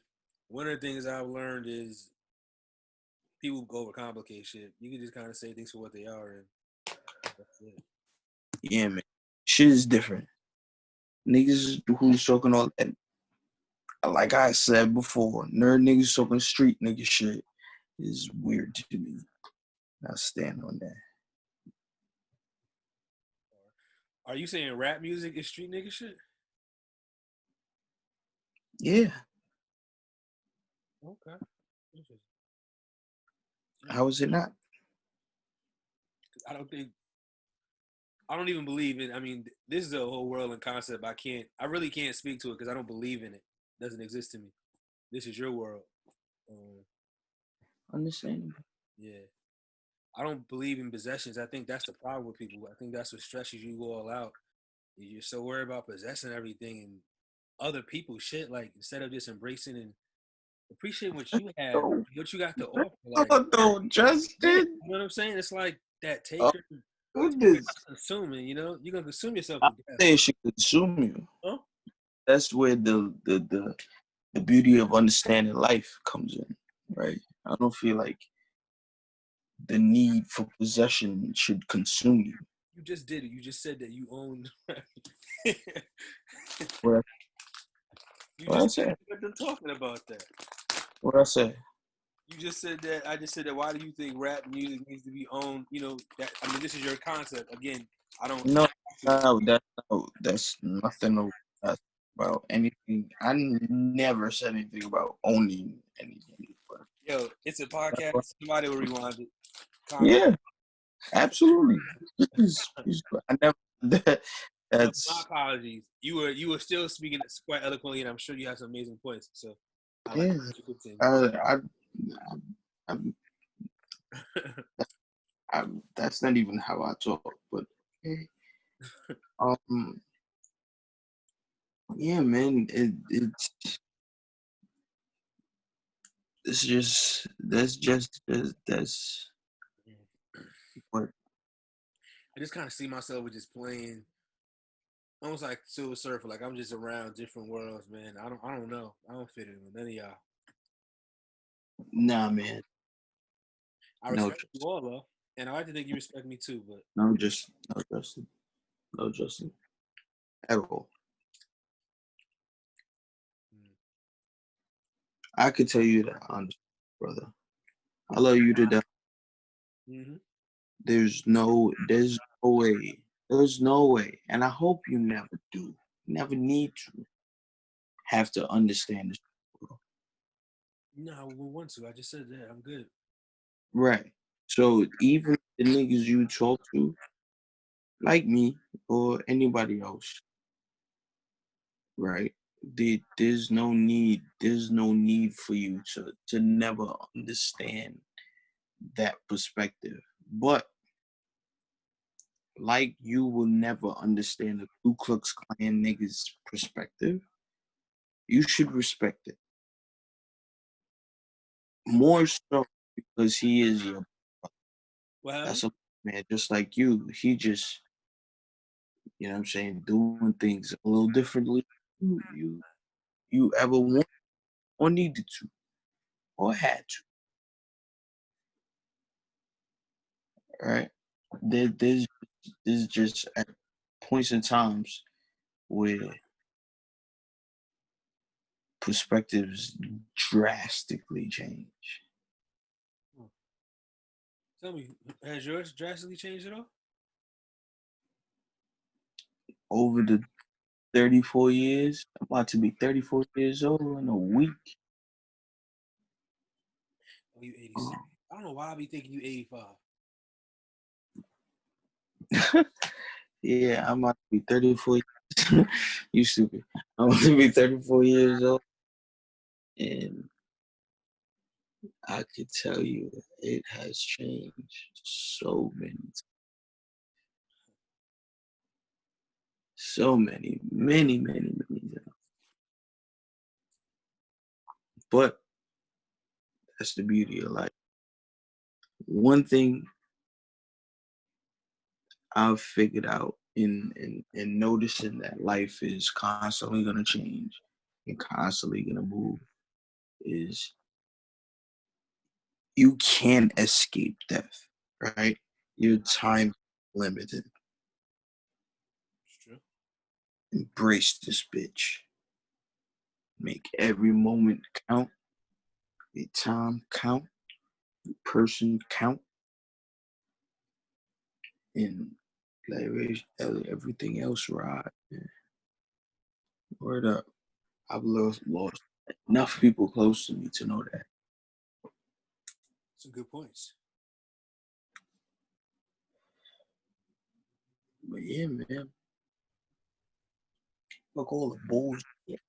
[SPEAKER 4] One of the things I've learned is people overcomplicate shit. You can just kind of say things for what they are, and that's it.
[SPEAKER 1] Yeah, man. Shit is different. Niggas who's talking all that, like I said before, nerd niggas talking street nigga shit is weird to me. I stand on that.
[SPEAKER 4] Are you saying rap music is street nigga shit?
[SPEAKER 1] Yeah.
[SPEAKER 4] Okay. Interesting.
[SPEAKER 1] How is it not?
[SPEAKER 4] I don't even believe in. I mean, this is a whole world and concept. I really can't speak to it because I don't believe in it. It doesn't exist to me. This is your world.
[SPEAKER 1] Understandable.
[SPEAKER 4] Yeah. I don't believe in possessions. I think that's the problem with people. I think that's what stresses you all out. You're so worried about possessing everything and other people's shit. Like instead of just embracing and appreciate what you have, what you got to offer. Like,
[SPEAKER 1] no, Justin.
[SPEAKER 4] you know what I'm saying? It's like that taker.
[SPEAKER 1] Goodness.
[SPEAKER 4] Consuming, you know, you're gonna consume yourself.
[SPEAKER 1] I'm saying she consume you.
[SPEAKER 4] Huh?
[SPEAKER 1] That's where the beauty of understanding life comes in, right? I don't feel like the need for possession should consume you.
[SPEAKER 4] You just did it. You just said that you own.
[SPEAKER 1] What I
[SPEAKER 4] said them talking about that.
[SPEAKER 1] What I say?
[SPEAKER 4] You just said that. I just said that. Why do you think rap music needs to be owned? You know that. I mean, this is your concept. Again, I don't.
[SPEAKER 1] No, that's nothing about anything. I never said anything about owning anything.
[SPEAKER 4] Yo, it's a podcast. Somebody will rewind it.
[SPEAKER 1] Yeah, absolutely. I never. That's
[SPEAKER 4] my apologies. You were still speaking quite eloquently, and I'm sure you have some amazing points. So,
[SPEAKER 1] yeah. That's not even how I talk, but okay. Yeah, man. That's what.
[SPEAKER 4] I just kind of see myself with just playing, almost like Silver Surfer. Like I'm just around different worlds, man. I don't know. I don't fit in with none of y'all.
[SPEAKER 1] Nah, man.
[SPEAKER 4] I respect you all though, and I like to think you respect me too. But
[SPEAKER 1] no, Justin, at all. I could tell you that honestly, brother. I love you to death.
[SPEAKER 4] Mm-hmm.
[SPEAKER 1] There's no way, and I hope you never do, never need to have to understand this.
[SPEAKER 4] No, we want to. I just said that. I'm good.
[SPEAKER 1] Right. So even the niggas you talk to, like me or anybody else, right? There's no need for you to never understand that perspective. But like you will never understand the Ku Klux Klan niggas perspective, you should respect it. More so because he is your brother. That's a man just like you. He just, you know what I'm saying, doing things a little differently you ever want or needed to or had to. Right? There's just at points in times where perspectives drastically change.
[SPEAKER 4] Tell me, has yours drastically changed at all?
[SPEAKER 1] over the 34 years. I'm about to be 34 years old in a week.
[SPEAKER 4] Oh, you 86. I don't know why I be thinking you 85.
[SPEAKER 1] Yeah, I'm about to be 34 years. You stupid. I'm about to be 34 years old. And I could tell you it has changed so many times. But that's the beauty of life. One thing I've figured out in noticing that life is constantly gonna change and constantly gonna move is you can't escape death, right? Your time limited.
[SPEAKER 4] It's true.
[SPEAKER 1] Embrace this bitch. Make every moment count. Your time count. Your person count. And let everything else ride. Man. Word up. I've lost enough people close to me to know that.
[SPEAKER 4] Some good points.
[SPEAKER 1] But yeah, man. Fuck all the bullshit.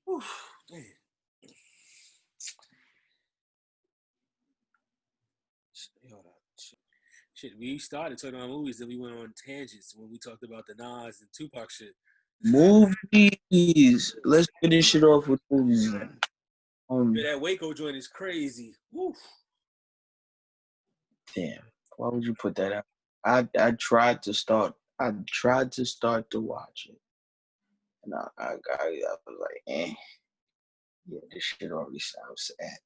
[SPEAKER 4] Whew, damn. Hold on. Shit, we started talking about movies, then we went on tangents when we talked about the Nas and Tupac shit.
[SPEAKER 1] Movies. Let's finish it off with movies then.
[SPEAKER 4] Yeah, that Waco joint is crazy. Woo.
[SPEAKER 1] Damn. Why would you put that out? I tried to start. I tried to start to watch it, and I was like, eh. Yeah, this shit already sounds sad.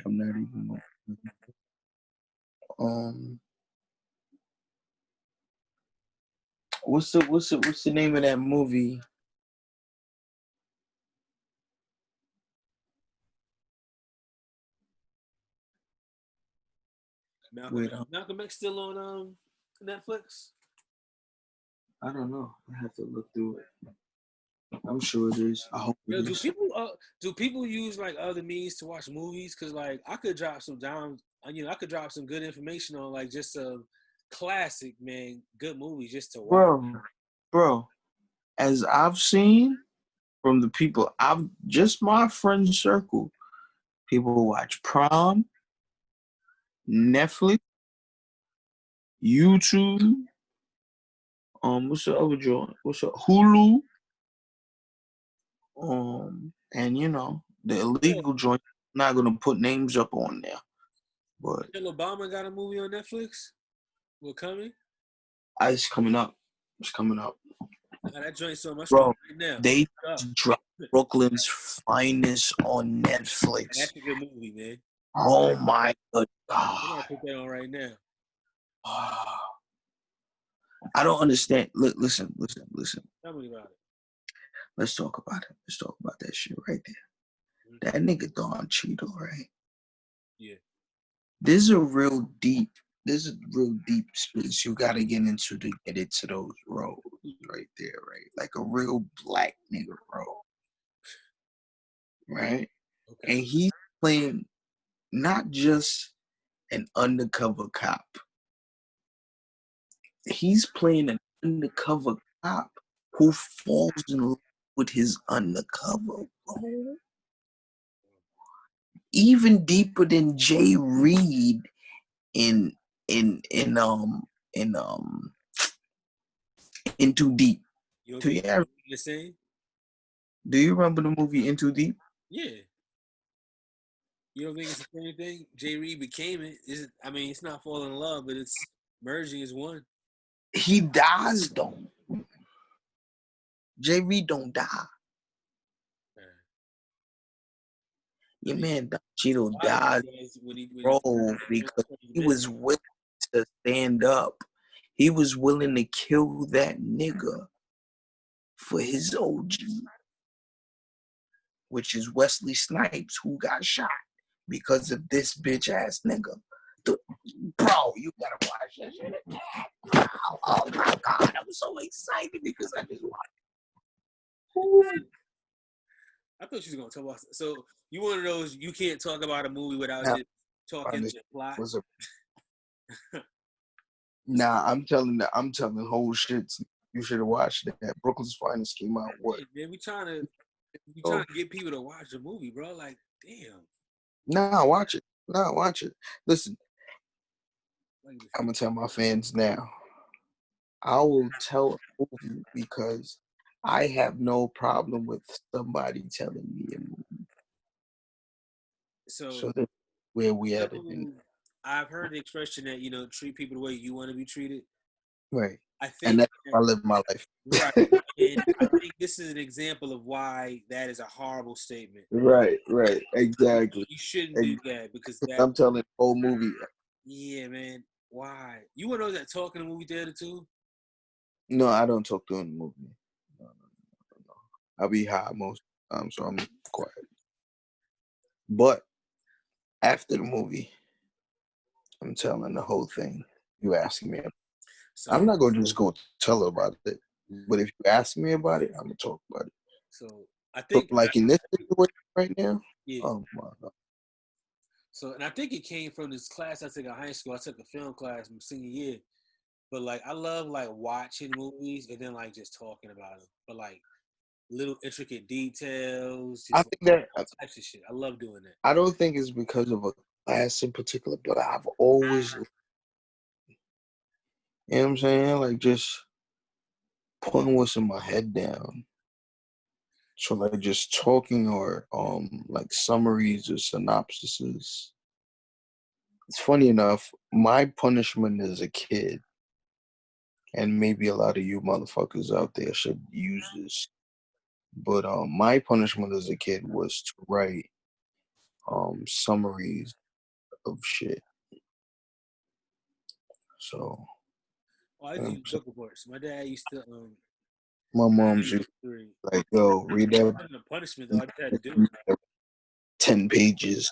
[SPEAKER 1] I'm not even. Um, what's the name of that movie?
[SPEAKER 4] Malcolm X still on Netflix?
[SPEAKER 1] I don't know. I have to look through it. I'm sure it is. I hope
[SPEAKER 4] Yo,
[SPEAKER 1] it is.
[SPEAKER 4] do people use like other means to watch movies? Cause like I could drop some down, I could drop some good information on like just a classic, man, good movies just to watch.
[SPEAKER 1] Bro, as I've seen from the people, just my friend circle, people watch Prom, Netflix, YouTube, what's the other joint? What's the Hulu? And the illegal joint. I'm not gonna put names up on there, but
[SPEAKER 4] Michelle Obama got a movie on Netflix. What coming?
[SPEAKER 1] it's coming up. It's coming up.
[SPEAKER 4] That joint's on my screen
[SPEAKER 1] Bro,
[SPEAKER 4] right now.
[SPEAKER 1] they dropped Brooklyn's Finest on Netflix.
[SPEAKER 4] That's a good movie, man.
[SPEAKER 1] Oh my god.
[SPEAKER 4] I'm gonna put that on right now.
[SPEAKER 1] I don't understand. Listen.
[SPEAKER 4] Tell me about it.
[SPEAKER 1] Let's talk about it. Let's talk about that shit right there. That nigga Don Cheadle, right?
[SPEAKER 4] Yeah.
[SPEAKER 1] This is a real deep space you gotta get into to get into those roles right there, right? Like a real black nigga role. Right?
[SPEAKER 4] Okay.
[SPEAKER 1] And he's playing not just an undercover cop. He's playing an undercover cop who falls in love with his undercover role. Even deeper than Jay Reed in In Too Deep.
[SPEAKER 4] You don't
[SPEAKER 1] So,
[SPEAKER 4] think
[SPEAKER 1] yeah,
[SPEAKER 4] the same?
[SPEAKER 1] do you remember the movie In Too Deep?
[SPEAKER 4] Yeah. You don't think it's the same thing? Jay Reed became it. It's not falling in love, but it's merging as one.
[SPEAKER 1] He dies though. Jay Reed don't die. Your man Don Cheadle died, bro, because he was willing to stand up. He was willing to kill that nigga for his OG. which is Wesley Snipes, who got shot because of this bitch ass nigga. Bro, you gotta watch that shit again. Oh my god, I'm so excited because I just watched.
[SPEAKER 4] I thought she was gonna talk about. So you one of those you can't talk about a movie without
[SPEAKER 1] Now,
[SPEAKER 4] just talking the plot.
[SPEAKER 1] Nah, I'm telling whole shits. You should have watched that. Brooklyn's Finest came out what?
[SPEAKER 4] Man, we trying to get people to watch the movie, bro. Like, damn.
[SPEAKER 1] Nah, watch it. Listen, I'm gonna tell my fans now. I will tell a movie because I have no problem with somebody telling me a movie. So that's where we at it.
[SPEAKER 4] I've heard the expression that treat people the way you want to be treated.
[SPEAKER 1] Right.
[SPEAKER 4] I think
[SPEAKER 1] and that's how I live my life.
[SPEAKER 4] Right. And I think this is an example of why that is a horrible statement.
[SPEAKER 1] Right. Exactly.
[SPEAKER 4] You shouldn't do that because
[SPEAKER 1] I'm telling the whole movie.
[SPEAKER 4] Yeah, man. Why? You want to know that talking in the movie theater too?
[SPEAKER 1] No, I don't talk during the movie. No. I'll be high most times, so I'm quiet. But after the movie, I'm telling the whole thing. You asking me. So, I'm not going to just go tell her about it. But if you ask me about it, I'm going to talk about it.
[SPEAKER 4] So I think,
[SPEAKER 1] like in this situation right now,
[SPEAKER 4] yeah.
[SPEAKER 1] Oh my God.
[SPEAKER 4] So, and I think it came from this class I took in high school. I took a film class my senior year. But like, I love like watching movies and then like just talking about them. But like little intricate details. Just
[SPEAKER 1] I think that
[SPEAKER 4] types of shit. I love doing that.
[SPEAKER 1] I don't think it's because of a class in particular, but I've always, you know what I'm saying, like just putting what's in my head down. So like just talking or like summaries or synopsises. It's funny enough, my punishment as a kid, and maybe a lot of you motherfuckers out there should use this, but my punishment as a kid was to write summaries of shit. So
[SPEAKER 4] I do book reports. My dad used to
[SPEAKER 1] my mom's used to, like, yo, read that.
[SPEAKER 4] The punishment though, I just had to do it.
[SPEAKER 1] 10 pages.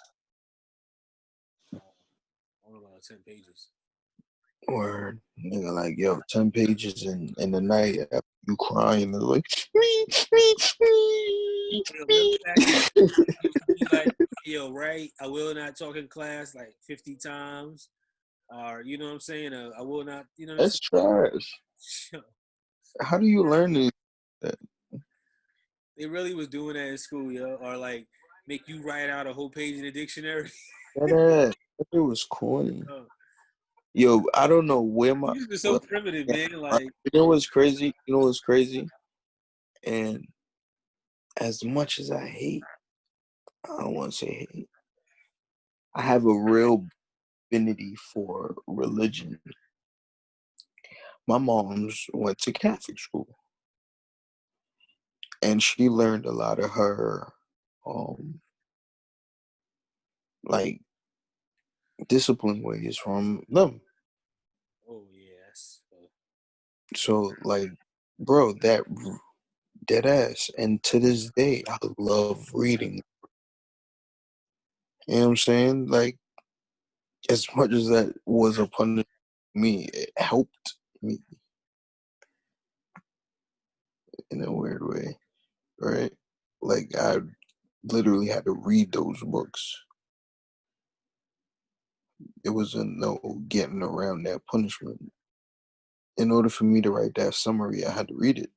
[SPEAKER 4] All about 10 pages.
[SPEAKER 1] Or nigga, like, yo, 10 pages in the night after you crying and like,
[SPEAKER 4] like, yo, right? I will not talk in class like 50 times. Or you know what I'm saying? I will not, you know.
[SPEAKER 1] That's trash. How do you learn that?
[SPEAKER 4] They really was doing that in school, yo. Or like make you write out a whole page in the dictionary.
[SPEAKER 1] That it was corny. Yo, I don't know where my.
[SPEAKER 4] These are so primitive, man. Like,
[SPEAKER 1] you know what's crazy? And as much as I hate, I don't want to say hate, I have a real affinity for religion. My mom's went to Catholic school, and she learned a lot of her, like, discipline ways from them.
[SPEAKER 4] Oh yes.
[SPEAKER 1] So, like, bro, that dead ass. And to this day, I love reading. You know what I'm saying? Like, as much as that was a punishment to me, it helped me in a weird way, right? Like, I literally had to read those books. It wasn't no getting around that punishment. In order for me to write that summary, I had to read it.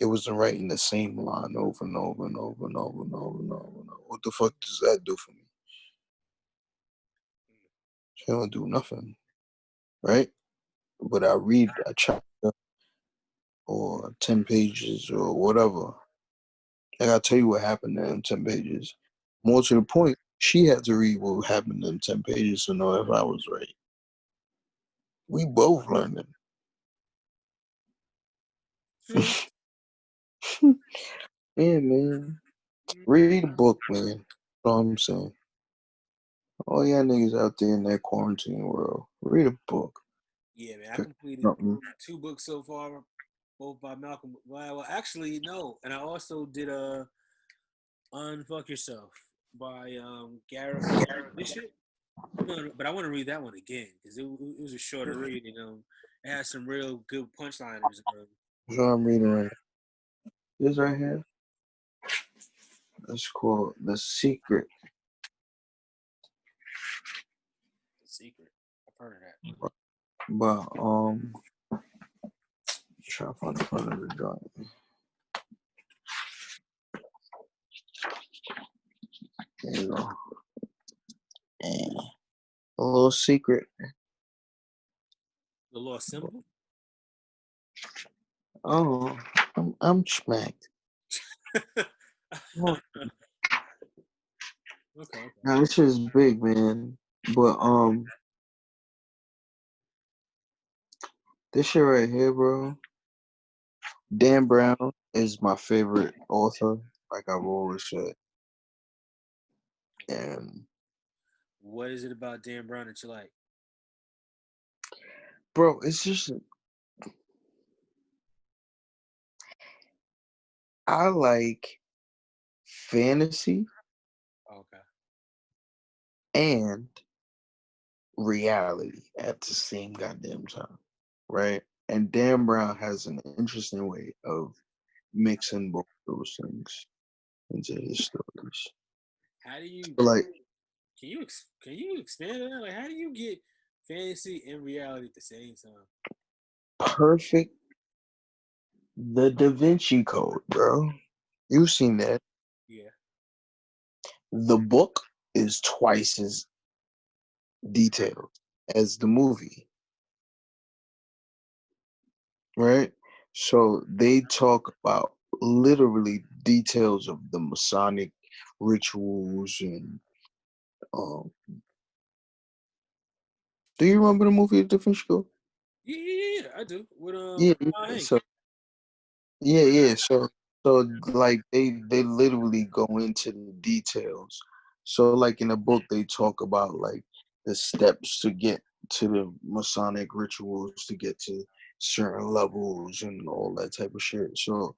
[SPEAKER 1] It wasn't writing the same line over and over and over and over and over and over and over. What the fuck does that do for me? It don't do nothing, right? But I read a chapter or 10 pages or whatever. I gotta tell you what happened in them 10 pages. More to the point, she had to read what happened in 10 pages to know if I was right. We both learned it. Yeah, man. Read a book, man. That's all I'm saying. All y'all niggas out there in that quarantine world, read a book.
[SPEAKER 4] Yeah, man. I completed 2 books so far. both by Malcolm. Well, actually, no. And I also did Unfuck Yourself by Garrett Bishop. But I want to read that one again because it was a shorter read. It has some real good punchliners.
[SPEAKER 1] So I'm reading right now. This right here. It's called The Secret
[SPEAKER 4] The Secret. I've heard of that.
[SPEAKER 1] by try to find the front of the drawing. There you go. And a little secret.
[SPEAKER 4] The Lost Symbol.
[SPEAKER 1] Oh, I'm smacked. Oh,
[SPEAKER 4] Okay.
[SPEAKER 1] now this shit is big, man. But this shit right here, bro. Dan Brown is my favorite author, like I've always said. And
[SPEAKER 4] What is it about Dan Brown that you like?
[SPEAKER 1] bro, it's just I like fantasy
[SPEAKER 4] Okay.
[SPEAKER 1] and reality at the same goddamn time, right? And Dan Brown has an interesting way of mixing both those things into his stories.
[SPEAKER 4] How do you
[SPEAKER 1] So, like,
[SPEAKER 4] can you expand on that? Like, how do you get fantasy and reality at the same time?
[SPEAKER 1] perfect, the Da Vinci Code, bro. You've seen that.
[SPEAKER 4] Yeah.
[SPEAKER 1] The book is twice as detailed as the movie, right? So they talk about literally details of the Masonic rituals and um. Do you remember the movie The Da Vinci Code?
[SPEAKER 4] Yeah, I do. With
[SPEAKER 1] Yeah,
[SPEAKER 4] Tom
[SPEAKER 1] yeah.
[SPEAKER 4] Hanks.
[SPEAKER 1] Yeah. So like they literally go into the details. So like in the book they talk about like the steps to get to the Masonic rituals to get to certain levels and all that type of shit. So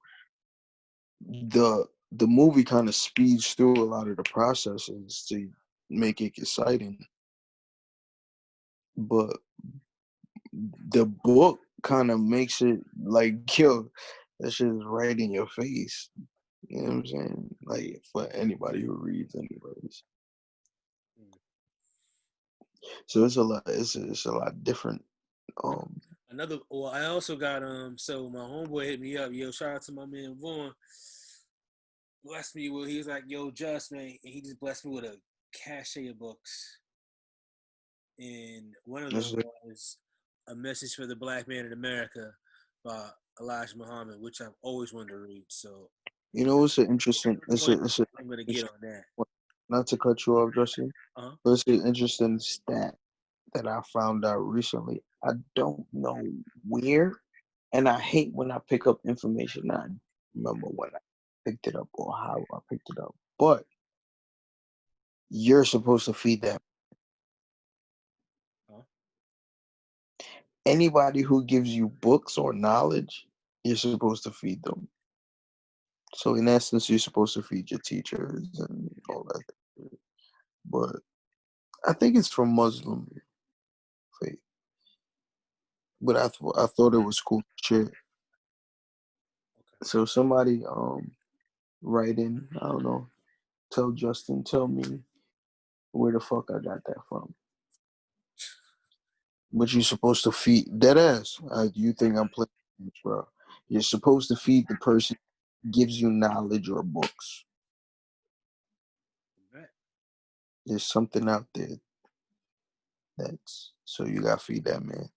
[SPEAKER 1] the movie kind of speeds through a lot of the processes to make it exciting. But the book kind of makes it like, yo, that shit is right in your face. You know what I'm saying? Like for anybody who reads, anyways.
[SPEAKER 4] Hmm.
[SPEAKER 1] So it's a lot. It's a lot different. Um,
[SPEAKER 4] Well, I also got so my homeboy hit me up, yo, shout out to my man Vaughn. Blessed me with, he was like, yo, Just, man, and he just blessed me with a cache of books. And one of them
[SPEAKER 1] it's like,
[SPEAKER 4] was A Message for the Black Man in America by Elijah Muhammad, which I've always wanted to read. So
[SPEAKER 1] you know, it's an interesting.
[SPEAKER 4] I'm gonna get
[SPEAKER 1] It's
[SPEAKER 4] on that.
[SPEAKER 1] not to cut you off, Justin,
[SPEAKER 4] Uh-huh.
[SPEAKER 1] but it's an interesting stat that I found out recently. I don't know where, and I hate when I pick up information. I don't remember when I picked it up or how I picked it up, but you're supposed to feed that.
[SPEAKER 4] Huh?
[SPEAKER 1] Anybody who gives you books or knowledge, you're supposed to feed them. So in essence, you're supposed to feed your teachers and all that. But I think it's from Muslim faith. But I thought it was cool shit.
[SPEAKER 4] Okay.
[SPEAKER 1] So somebody write in, I don't know, tell Justin, tell me where the fuck I got that from. But you're supposed to feed dead ass. You think I'm playing, bro? You're supposed to feed the person who gives you knowledge or books.
[SPEAKER 4] Right.
[SPEAKER 1] There's something out there that's so you gotta feed that man.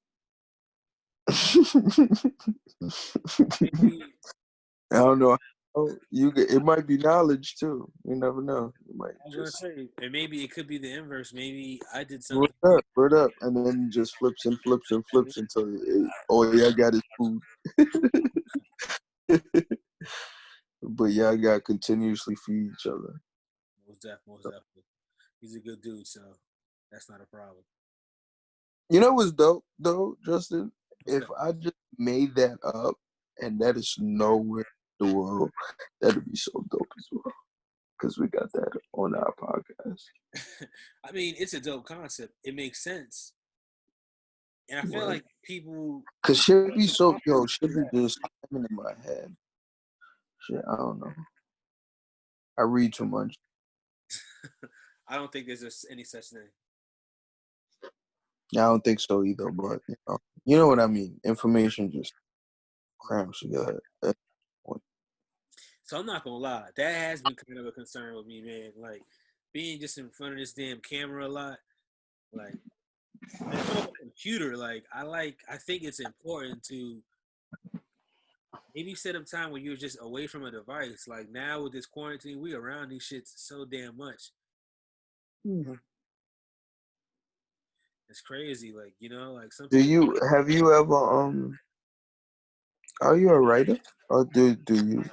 [SPEAKER 4] Maybe
[SPEAKER 1] I don't know. Oh, it might be knowledge too. You never know. You might
[SPEAKER 4] I was gonna
[SPEAKER 1] just
[SPEAKER 4] say, and maybe it could be the inverse. Maybe I did
[SPEAKER 1] word
[SPEAKER 4] something.
[SPEAKER 1] up, and then just flips and flips and flips until all y'all got is food. But y'all got continuously feed each other.
[SPEAKER 4] Most definitely. He's a good dude, so that's not a problem.
[SPEAKER 1] You know what's dope though, Justin?
[SPEAKER 4] What's
[SPEAKER 1] If
[SPEAKER 4] that?
[SPEAKER 1] I just made that up and that is nowhere in the world. That'd be so dope as well, because we got that on our podcast.
[SPEAKER 4] I mean, it's a dope concept. It makes sense, and I feel
[SPEAKER 1] Word.
[SPEAKER 4] like people.
[SPEAKER 1] Cause shit be so shit be just coming in my head. Shit, I don't know. I read too much.
[SPEAKER 4] I don't think there's any such thing.
[SPEAKER 1] Yeah, I don't think so either. But you know what I mean. Information just crams together.
[SPEAKER 4] So I'm not gonna lie, that has been kind of a concern with me, man. Like being just in front of this damn camera a lot, like in front of a computer. Like I think it's important to maybe set up time where you're just away from a device. Like now with this quarantine, we around these shits so damn much.
[SPEAKER 1] Mm-hmm.
[SPEAKER 4] It's crazy. Like like some
[SPEAKER 1] Do
[SPEAKER 4] people.
[SPEAKER 1] you have you ever Are you a writer, or do you?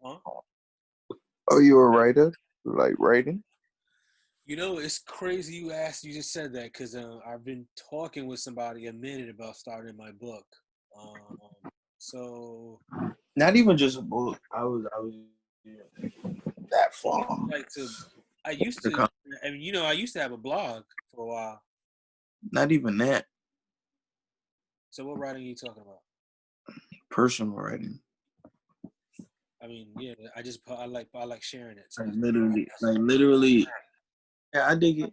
[SPEAKER 4] Huh?
[SPEAKER 1] Are you a writer, like writing?
[SPEAKER 4] It's crazy you just said that because I've been talking with somebody a minute about starting my book. Um, so
[SPEAKER 1] Not even just a book. I was that
[SPEAKER 4] I
[SPEAKER 1] far.
[SPEAKER 4] like to. I used to. I mean, I used to have a blog for a while.
[SPEAKER 1] Not even that.
[SPEAKER 4] So what writing are you talking about?
[SPEAKER 1] Personal writing.
[SPEAKER 4] I mean, yeah, I like sharing it. So
[SPEAKER 1] Like literally. Yeah, I dig it.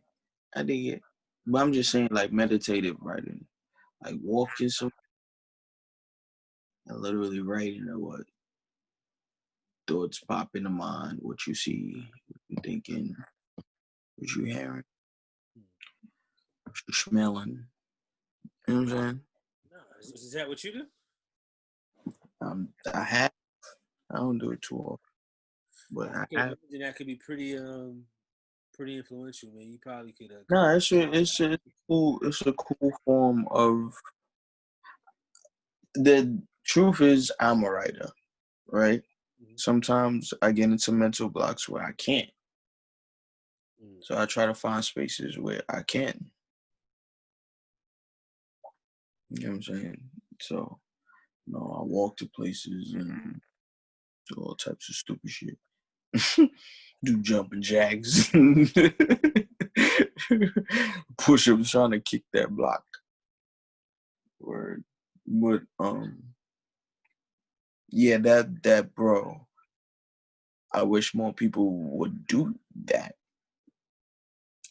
[SPEAKER 1] I dig it. But I'm just saying, like meditative writing, like walking some and literally writing or what thoughts pop into mind, what you see, what you thinking, what you hearing, what you smelling. You know what I'm saying?
[SPEAKER 4] no, is that what you do?
[SPEAKER 1] I have. I don't do it too often, but
[SPEAKER 4] I
[SPEAKER 1] I
[SPEAKER 4] could
[SPEAKER 1] have.
[SPEAKER 4] imagine that could be pretty influential, man. You probably could.
[SPEAKER 1] No, it's a cool. It's a cool form of. The truth is, I'm a writer, right?
[SPEAKER 4] Mhm.
[SPEAKER 1] Sometimes I get into mental blocks where I can't.
[SPEAKER 4] Mm.
[SPEAKER 1] So I try to find spaces where I can. You know what I'm saying? So, I walk to places and do all types of stupid shit. Do jumping jacks. Push ups trying to kick that block. Word. But yeah, that bro. I wish more people would do that.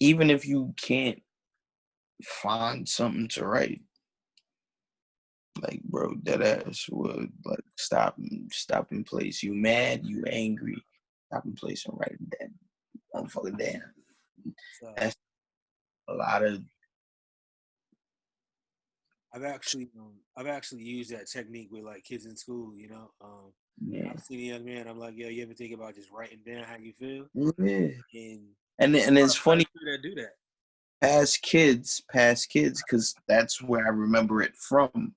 [SPEAKER 1] Even if you can't find something to write. Like, bro, that ass would like stop in place. You mad, you angry, stop in place and write that motherfucker down.
[SPEAKER 4] So
[SPEAKER 1] That's a lot of
[SPEAKER 4] I've actually used that technique with like kids in school.
[SPEAKER 1] yeah.
[SPEAKER 4] I've seen a young man. I'm like, yo, you ever think about just writing down how you feel?
[SPEAKER 1] Yeah.
[SPEAKER 4] And
[SPEAKER 1] And it's funny,
[SPEAKER 4] that do that.
[SPEAKER 1] past kids, because that's where I remember it from,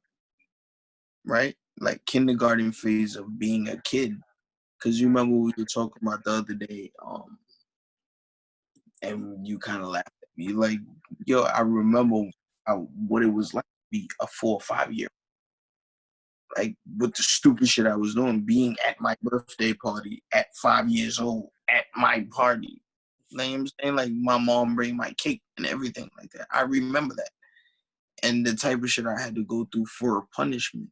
[SPEAKER 1] right? Like kindergarten phase of being a kid. Cause you remember we were talking about the other day, and you kind of laughed at me, like, yo, I remember what it was like to be a 4 or 5 year, like with the stupid shit I was doing, being at my birthday party at 5 years old at my party. Like, you know what I'm saying, like my mom bring my cake and everything like that. I remember that, and the type of shit I had to go through for punishment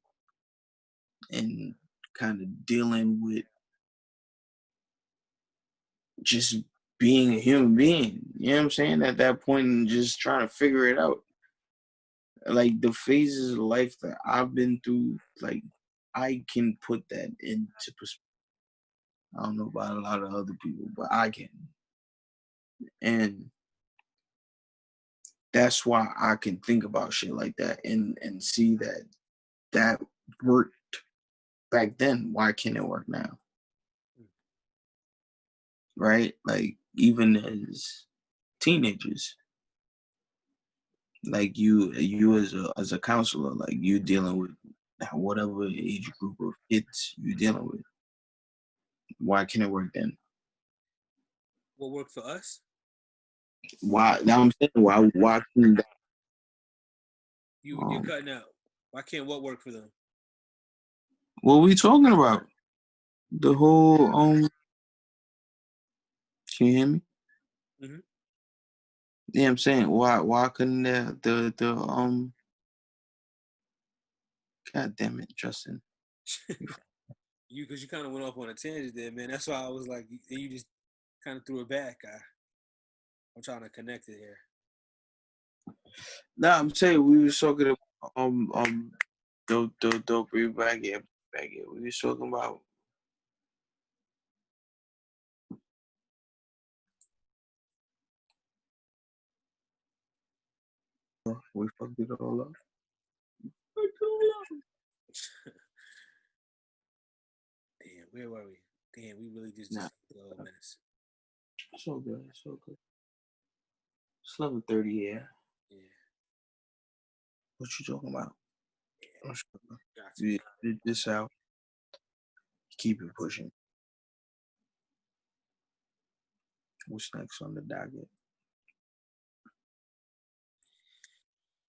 [SPEAKER 1] and kind of dealing with just being a human being. You know what I'm saying? At that point, and just trying to figure it out. Like the phases of life that I've been through, like I can put that into perspective. I don't know about a lot of other people, but I can. And that's why I can think about shit like that and see that worked back then. Why can't it work now? Right? Like even as teenagers, like you as a counselor, like you dealing with whatever age group of kids you dealing with. Why can't it work then?
[SPEAKER 4] What worked for us?
[SPEAKER 1] Why? Now I'm saying why can
[SPEAKER 4] You're cutting out. Why can't what work for them?
[SPEAKER 1] What we talking about? The whole Can you hear me?
[SPEAKER 4] Mm-hmm.
[SPEAKER 1] Yeah, I'm saying why couldn't the God damn it, Justin.
[SPEAKER 4] Because you kind of went off on a tangent there, man. That's why I was like, you just kind of threw it back. I'm trying to connect it here.
[SPEAKER 1] Nah, I'm saying we were talking about don't bring back here. We were talking about we fucked it all up.
[SPEAKER 4] Damn, where were we? Damn, we really just
[SPEAKER 1] Nah,
[SPEAKER 4] 12 minutes.
[SPEAKER 1] so good, so good. It's 11:30 here.
[SPEAKER 4] Yeah.
[SPEAKER 1] What you talking about?
[SPEAKER 4] Yeah. Got
[SPEAKER 1] We did this out. Keep it pushing. What's next on the docket?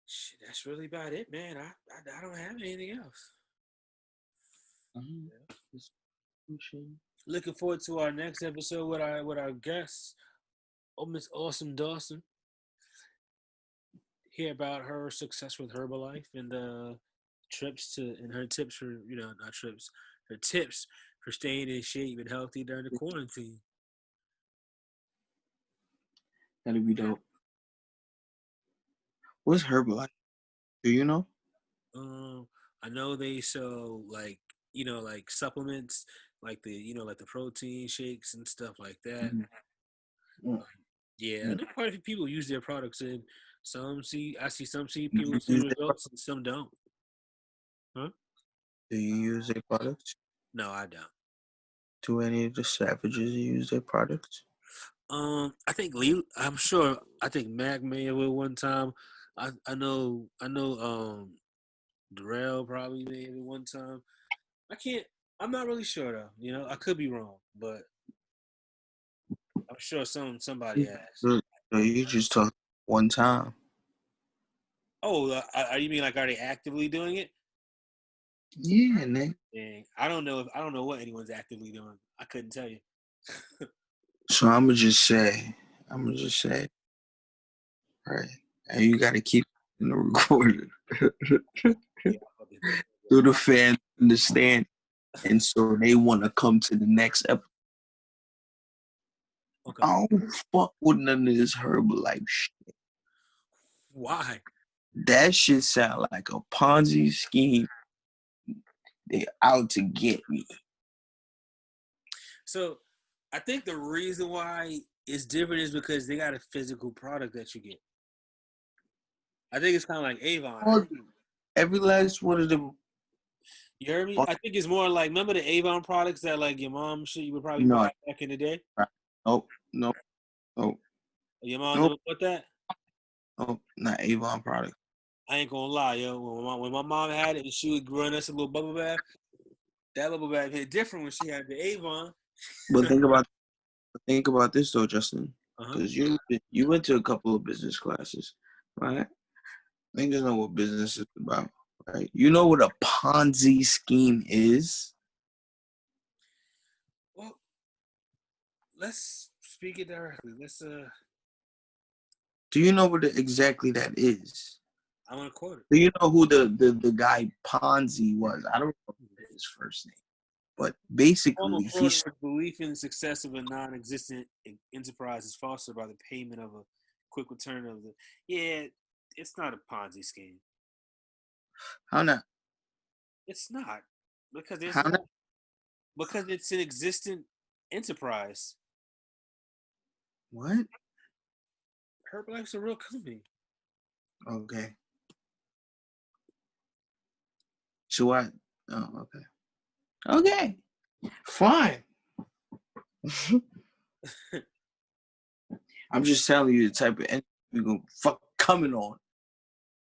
[SPEAKER 4] Shit, that's really about it, man. I don't have anything else.
[SPEAKER 1] Just pushing.
[SPEAKER 4] Looking forward to our next episode with our guests. Oh, Miss Awesome Dawson. Hear about her success with Herbalife and her tips for not trips, her tips for staying in shape and healthy during the quarantine.
[SPEAKER 1] That'd be dope. What's Herbalife? Do you know?
[SPEAKER 4] I know they sell like supplements, like the protein shakes and stuff like that.
[SPEAKER 1] Mm.
[SPEAKER 4] Yeah, I know quite a few people use their products, and I see some
[SPEAKER 1] Do
[SPEAKER 4] people
[SPEAKER 1] you
[SPEAKER 4] see
[SPEAKER 1] use their
[SPEAKER 4] results and some don't. Huh?
[SPEAKER 1] Do you use their products?
[SPEAKER 4] No, I don't.
[SPEAKER 1] Do any of the savages use their products?
[SPEAKER 4] I think Lee. I'm sure. I think Mac may have at one time. I know. Darrell probably may have at one time. I can't. I'm not really sure though. I could be wrong, but I'm sure somebody has.
[SPEAKER 1] So you just talk one time.
[SPEAKER 4] Oh, you mean like are they actively doing it?
[SPEAKER 1] Yeah, Nick.
[SPEAKER 4] Dang, I don't know what anyone's actively doing. I couldn't tell you.
[SPEAKER 1] So I'm gonna just say, right? And you gotta keep in the recording.
[SPEAKER 4] Yeah,
[SPEAKER 1] So the fans understand, and so they want to come to the next episode.
[SPEAKER 4] okay.
[SPEAKER 1] I don't fuck with none of this Herbalife shit.
[SPEAKER 4] Why?
[SPEAKER 1] That shit sound like a Ponzi scheme. They out to get me.
[SPEAKER 4] So, I think the reason why it's different is because they got a physical product that you get. I think it's kind of like Avon.
[SPEAKER 1] Every last one of them.
[SPEAKER 4] You heard me? I think it's more like, remember the Avon products that like your mom shit you would probably
[SPEAKER 1] No,
[SPEAKER 4] buy back in the day?
[SPEAKER 1] nope, nope, nope,
[SPEAKER 4] Your mom
[SPEAKER 1] nope,
[SPEAKER 4] never bought that?
[SPEAKER 1] nope, not Avon product.
[SPEAKER 4] I ain't gonna lie, yo. When my mom had it and she would run us a little bubble bath, that bubble bath hit different when she had the Avon.
[SPEAKER 1] But think about this though, Justin, because you went to a couple of business classes, right? Niggas know what business is about, right? You know what a Ponzi scheme is?
[SPEAKER 4] Well, let's speak it directly.
[SPEAKER 1] Do you know what exactly that is?
[SPEAKER 4] I want to quote it.
[SPEAKER 1] Do you know who the guy Ponzi was? I don't know his first name, but basically he's
[SPEAKER 4] Belief in the success of a non-existent enterprise is fostered by the payment of a quick return of the. Yeah, it's not a Ponzi scheme.
[SPEAKER 1] how not?
[SPEAKER 4] It's not because
[SPEAKER 1] How not?
[SPEAKER 4] because it's an existent enterprise.
[SPEAKER 1] What?
[SPEAKER 4] Herbalife's a real company.
[SPEAKER 1] Okay. So what? Oh, okay. Okay. Fine. I'm just telling you the type of entity you're gonna fuck coming on.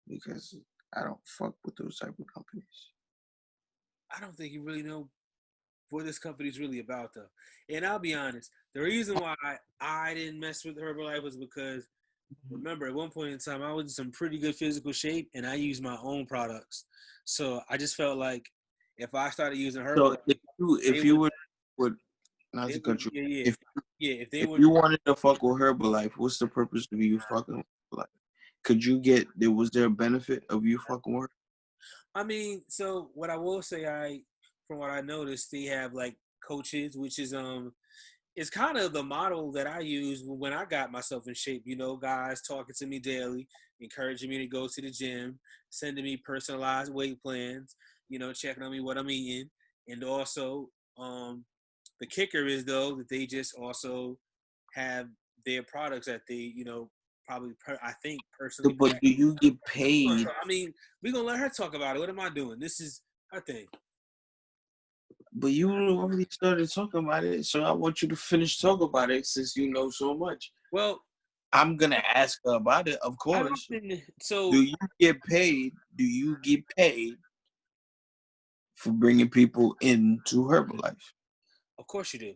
[SPEAKER 1] Because I don't fuck with those type of companies.
[SPEAKER 4] I don't think you really know what this company's really about, though. And I'll be honest, the reason why I didn't mess with Herbalife was because, remember, at one point in time, I was in some pretty good physical shape, and I used my own products. So I just felt like if I started using
[SPEAKER 1] So
[SPEAKER 4] Herbalife,
[SPEAKER 1] if you would not to cut you,
[SPEAKER 4] yeah. If they
[SPEAKER 1] if
[SPEAKER 4] would,
[SPEAKER 1] you wanted to fuck with Herbalife, what's the purpose of you fucking with Herbalife? Could you get there? Was there a benefit of you fucking with?
[SPEAKER 4] I mean, so what I will say, from what I noticed, they have like coaches, which is it's kind of the model that I use when I got myself in shape. You know, guys talking to me daily, encouraging me to go to the gym, sending me personalized weight plans. You know, checking on me what I'm eating, and also the kicker is though that they just also have their products that they probably I think personally.
[SPEAKER 1] But do you get paid?
[SPEAKER 4] I mean, we're gonna let her talk about it. What am I doing? This is her thing.
[SPEAKER 1] But you already started talking about it, so I want you to finish talking about it since you know so much.
[SPEAKER 4] Well,
[SPEAKER 1] I'm gonna ask her about it, of course.
[SPEAKER 4] So
[SPEAKER 1] do you get paid? Do you get paid for bringing people into Herbalife?
[SPEAKER 4] Of course you do.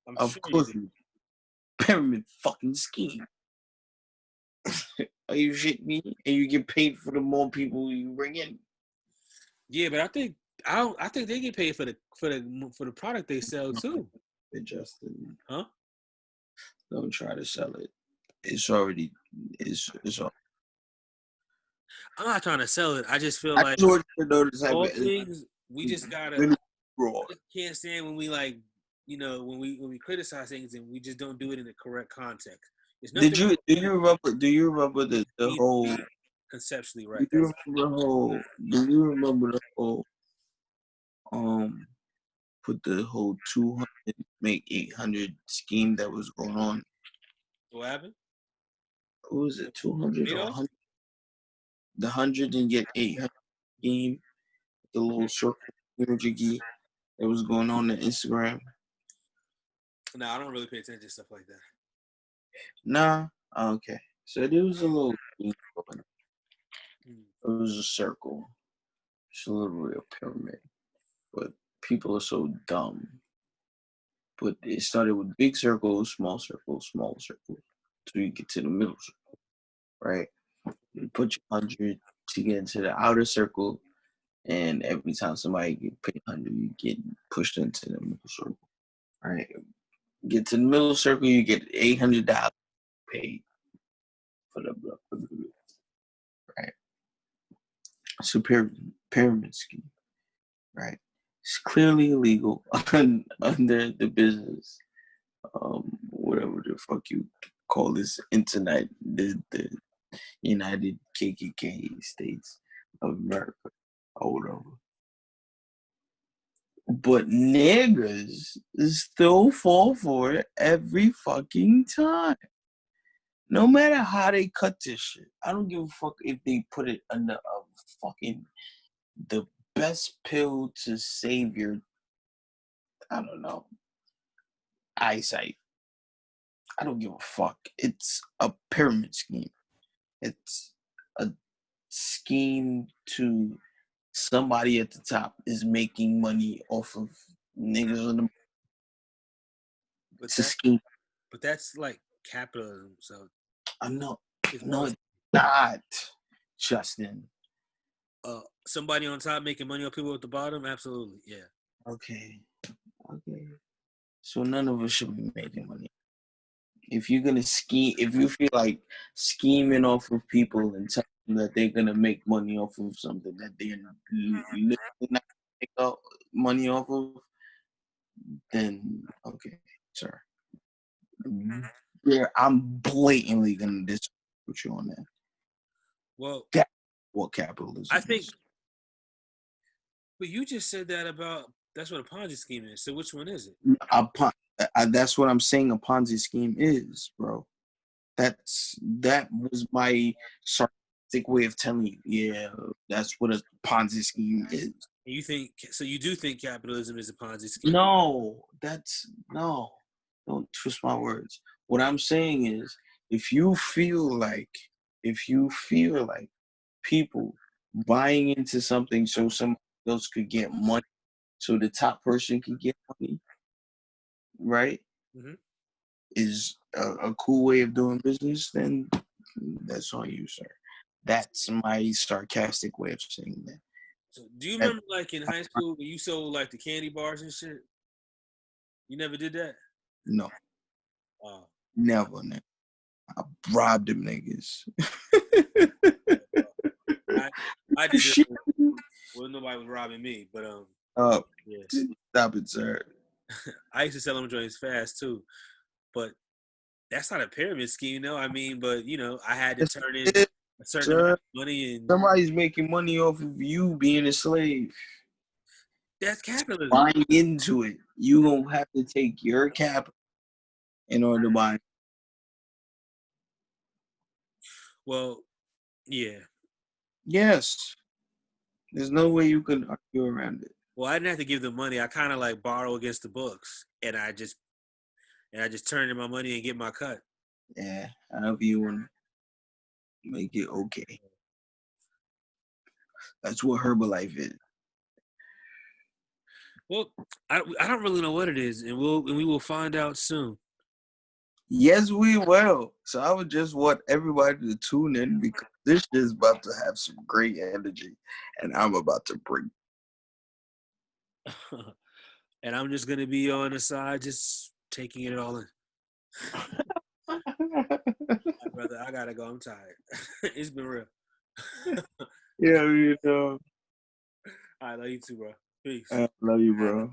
[SPEAKER 4] I'm
[SPEAKER 1] Of
[SPEAKER 4] sure
[SPEAKER 1] course
[SPEAKER 4] you do.
[SPEAKER 1] you do. Pyramid fucking scheme. Are you shitting me? And you get paid for the more people you bring in.
[SPEAKER 4] Yeah, but I think they get paid for the product they sell too.
[SPEAKER 1] Justin,
[SPEAKER 4] huh?
[SPEAKER 1] Don't try to sell it. It's already it's all.
[SPEAKER 4] I'm not trying to sell it. I just feel
[SPEAKER 1] I
[SPEAKER 4] like
[SPEAKER 1] just want you to know the type
[SPEAKER 4] all
[SPEAKER 1] of
[SPEAKER 4] things we just gotta
[SPEAKER 1] really raw.
[SPEAKER 4] just can't stand when we like when we criticize things and we just don't do it in the correct context. It's nothing.
[SPEAKER 1] Do you remember the whole
[SPEAKER 4] conceptually
[SPEAKER 1] do
[SPEAKER 4] right?
[SPEAKER 1] you remember the whole put the whole 200 make 800 scheme that was going on?
[SPEAKER 4] What happened?
[SPEAKER 1] What was it, 200 or
[SPEAKER 4] Adolf?
[SPEAKER 1] 100? The 100 and get 800 scheme, the little circle energy that was going on Instagram.
[SPEAKER 4] No, I don't really pay attention to stuff like that.
[SPEAKER 1] Nah, okay. So there was a little scheme going on. It was a circle. It's a little real pyramid. But people are so dumb. But it started with big circles, small circles, small circles. So you get to the middle circle, right? You put your 100 to get into the outer circle, and every time somebody get paid 100, you get pushed into the middle circle, right? Get to the middle circle, you get $800 paid for the right? It's a pyramid scheme, right? It's clearly illegal under the business, whatever the fuck you call this internet, the United KKK States of America or whatever. But niggas still fall for it every fucking time. No matter how they cut this shit. I don't give a fuck if they put it under a fucking the best pill to save your, I don't know, eyesight. I don't give a fuck. It's a pyramid scheme. It's a scheme to somebody at the top is making money off of niggas on the.
[SPEAKER 4] But
[SPEAKER 1] It's a scheme.
[SPEAKER 4] But that's like capitalism. So
[SPEAKER 1] I'm not.
[SPEAKER 4] it's
[SPEAKER 1] No, it's not, Justin.
[SPEAKER 4] Somebody on top making money on people at the bottom. Absolutely, yeah.
[SPEAKER 1] Okay. So none of us should be making money. If you're gonna scheme, if you feel like scheming off of people and telling them that they're gonna make money off of something that they're literally not make money off of, then okay, sir. Yeah, I'm blatantly gonna disagree with you on that.
[SPEAKER 4] Well,
[SPEAKER 1] that's what capitalism
[SPEAKER 4] I think.
[SPEAKER 1] is.
[SPEAKER 4] But you just said that about that's what a Ponzi scheme is. So which one is it?
[SPEAKER 1] That's what I'm saying. A Ponzi scheme is, bro. That was my sarcastic way of telling you. Yeah, that's what a Ponzi scheme is.
[SPEAKER 4] You think so? You do think capitalism is a Ponzi scheme?
[SPEAKER 1] No, don't twist my words. What I'm saying is, if you feel like people buying into something so somebody else could get money, so the top person can get money, right?
[SPEAKER 4] Mm-hmm.
[SPEAKER 1] Is a cool way of doing business, then that's on you, sir. That's my sarcastic way of saying that.
[SPEAKER 2] So, do you remember like in high school when you sold like the candy bars and shit? You never did that?
[SPEAKER 1] No,
[SPEAKER 2] Oh,
[SPEAKER 1] never. I robbed them niggas.
[SPEAKER 2] I did
[SPEAKER 1] Shit.
[SPEAKER 2] it. Well, nobody was robbing me, but yeah.
[SPEAKER 1] Stop it, sir.
[SPEAKER 2] I used to sell them joints fast too, but that's not a pyramid scheme, though. I mean, but you know, I had to turn in
[SPEAKER 1] It,
[SPEAKER 2] a certain
[SPEAKER 1] sir.
[SPEAKER 2] amount of money, and
[SPEAKER 1] Somebody's making money off of you being a slave.
[SPEAKER 2] that's capitalism.
[SPEAKER 1] Buying into it, you gonna have to take your capital in order to buy.
[SPEAKER 2] Well, yeah.
[SPEAKER 1] Yes, there's no way you can argue around it.
[SPEAKER 2] Well, I didn't have to give them money. I kind of like borrow against the books, and I just turn in my money and get my cut.
[SPEAKER 1] Yeah, however you want to make it okay. That's what Herbalife is.
[SPEAKER 2] Well, I don't really know what it is, and we will find out soon.
[SPEAKER 1] Yes, we will. So I would just want everybody to tune in because this is about to have some great energy, and I'm about to bring.
[SPEAKER 2] And I'm just gonna be on the side, just taking it all in. Brother, I gotta go. I'm tired. It's been real.
[SPEAKER 1] Yeah, you know.
[SPEAKER 2] I love you too, bro. Peace.
[SPEAKER 1] I love you, bro.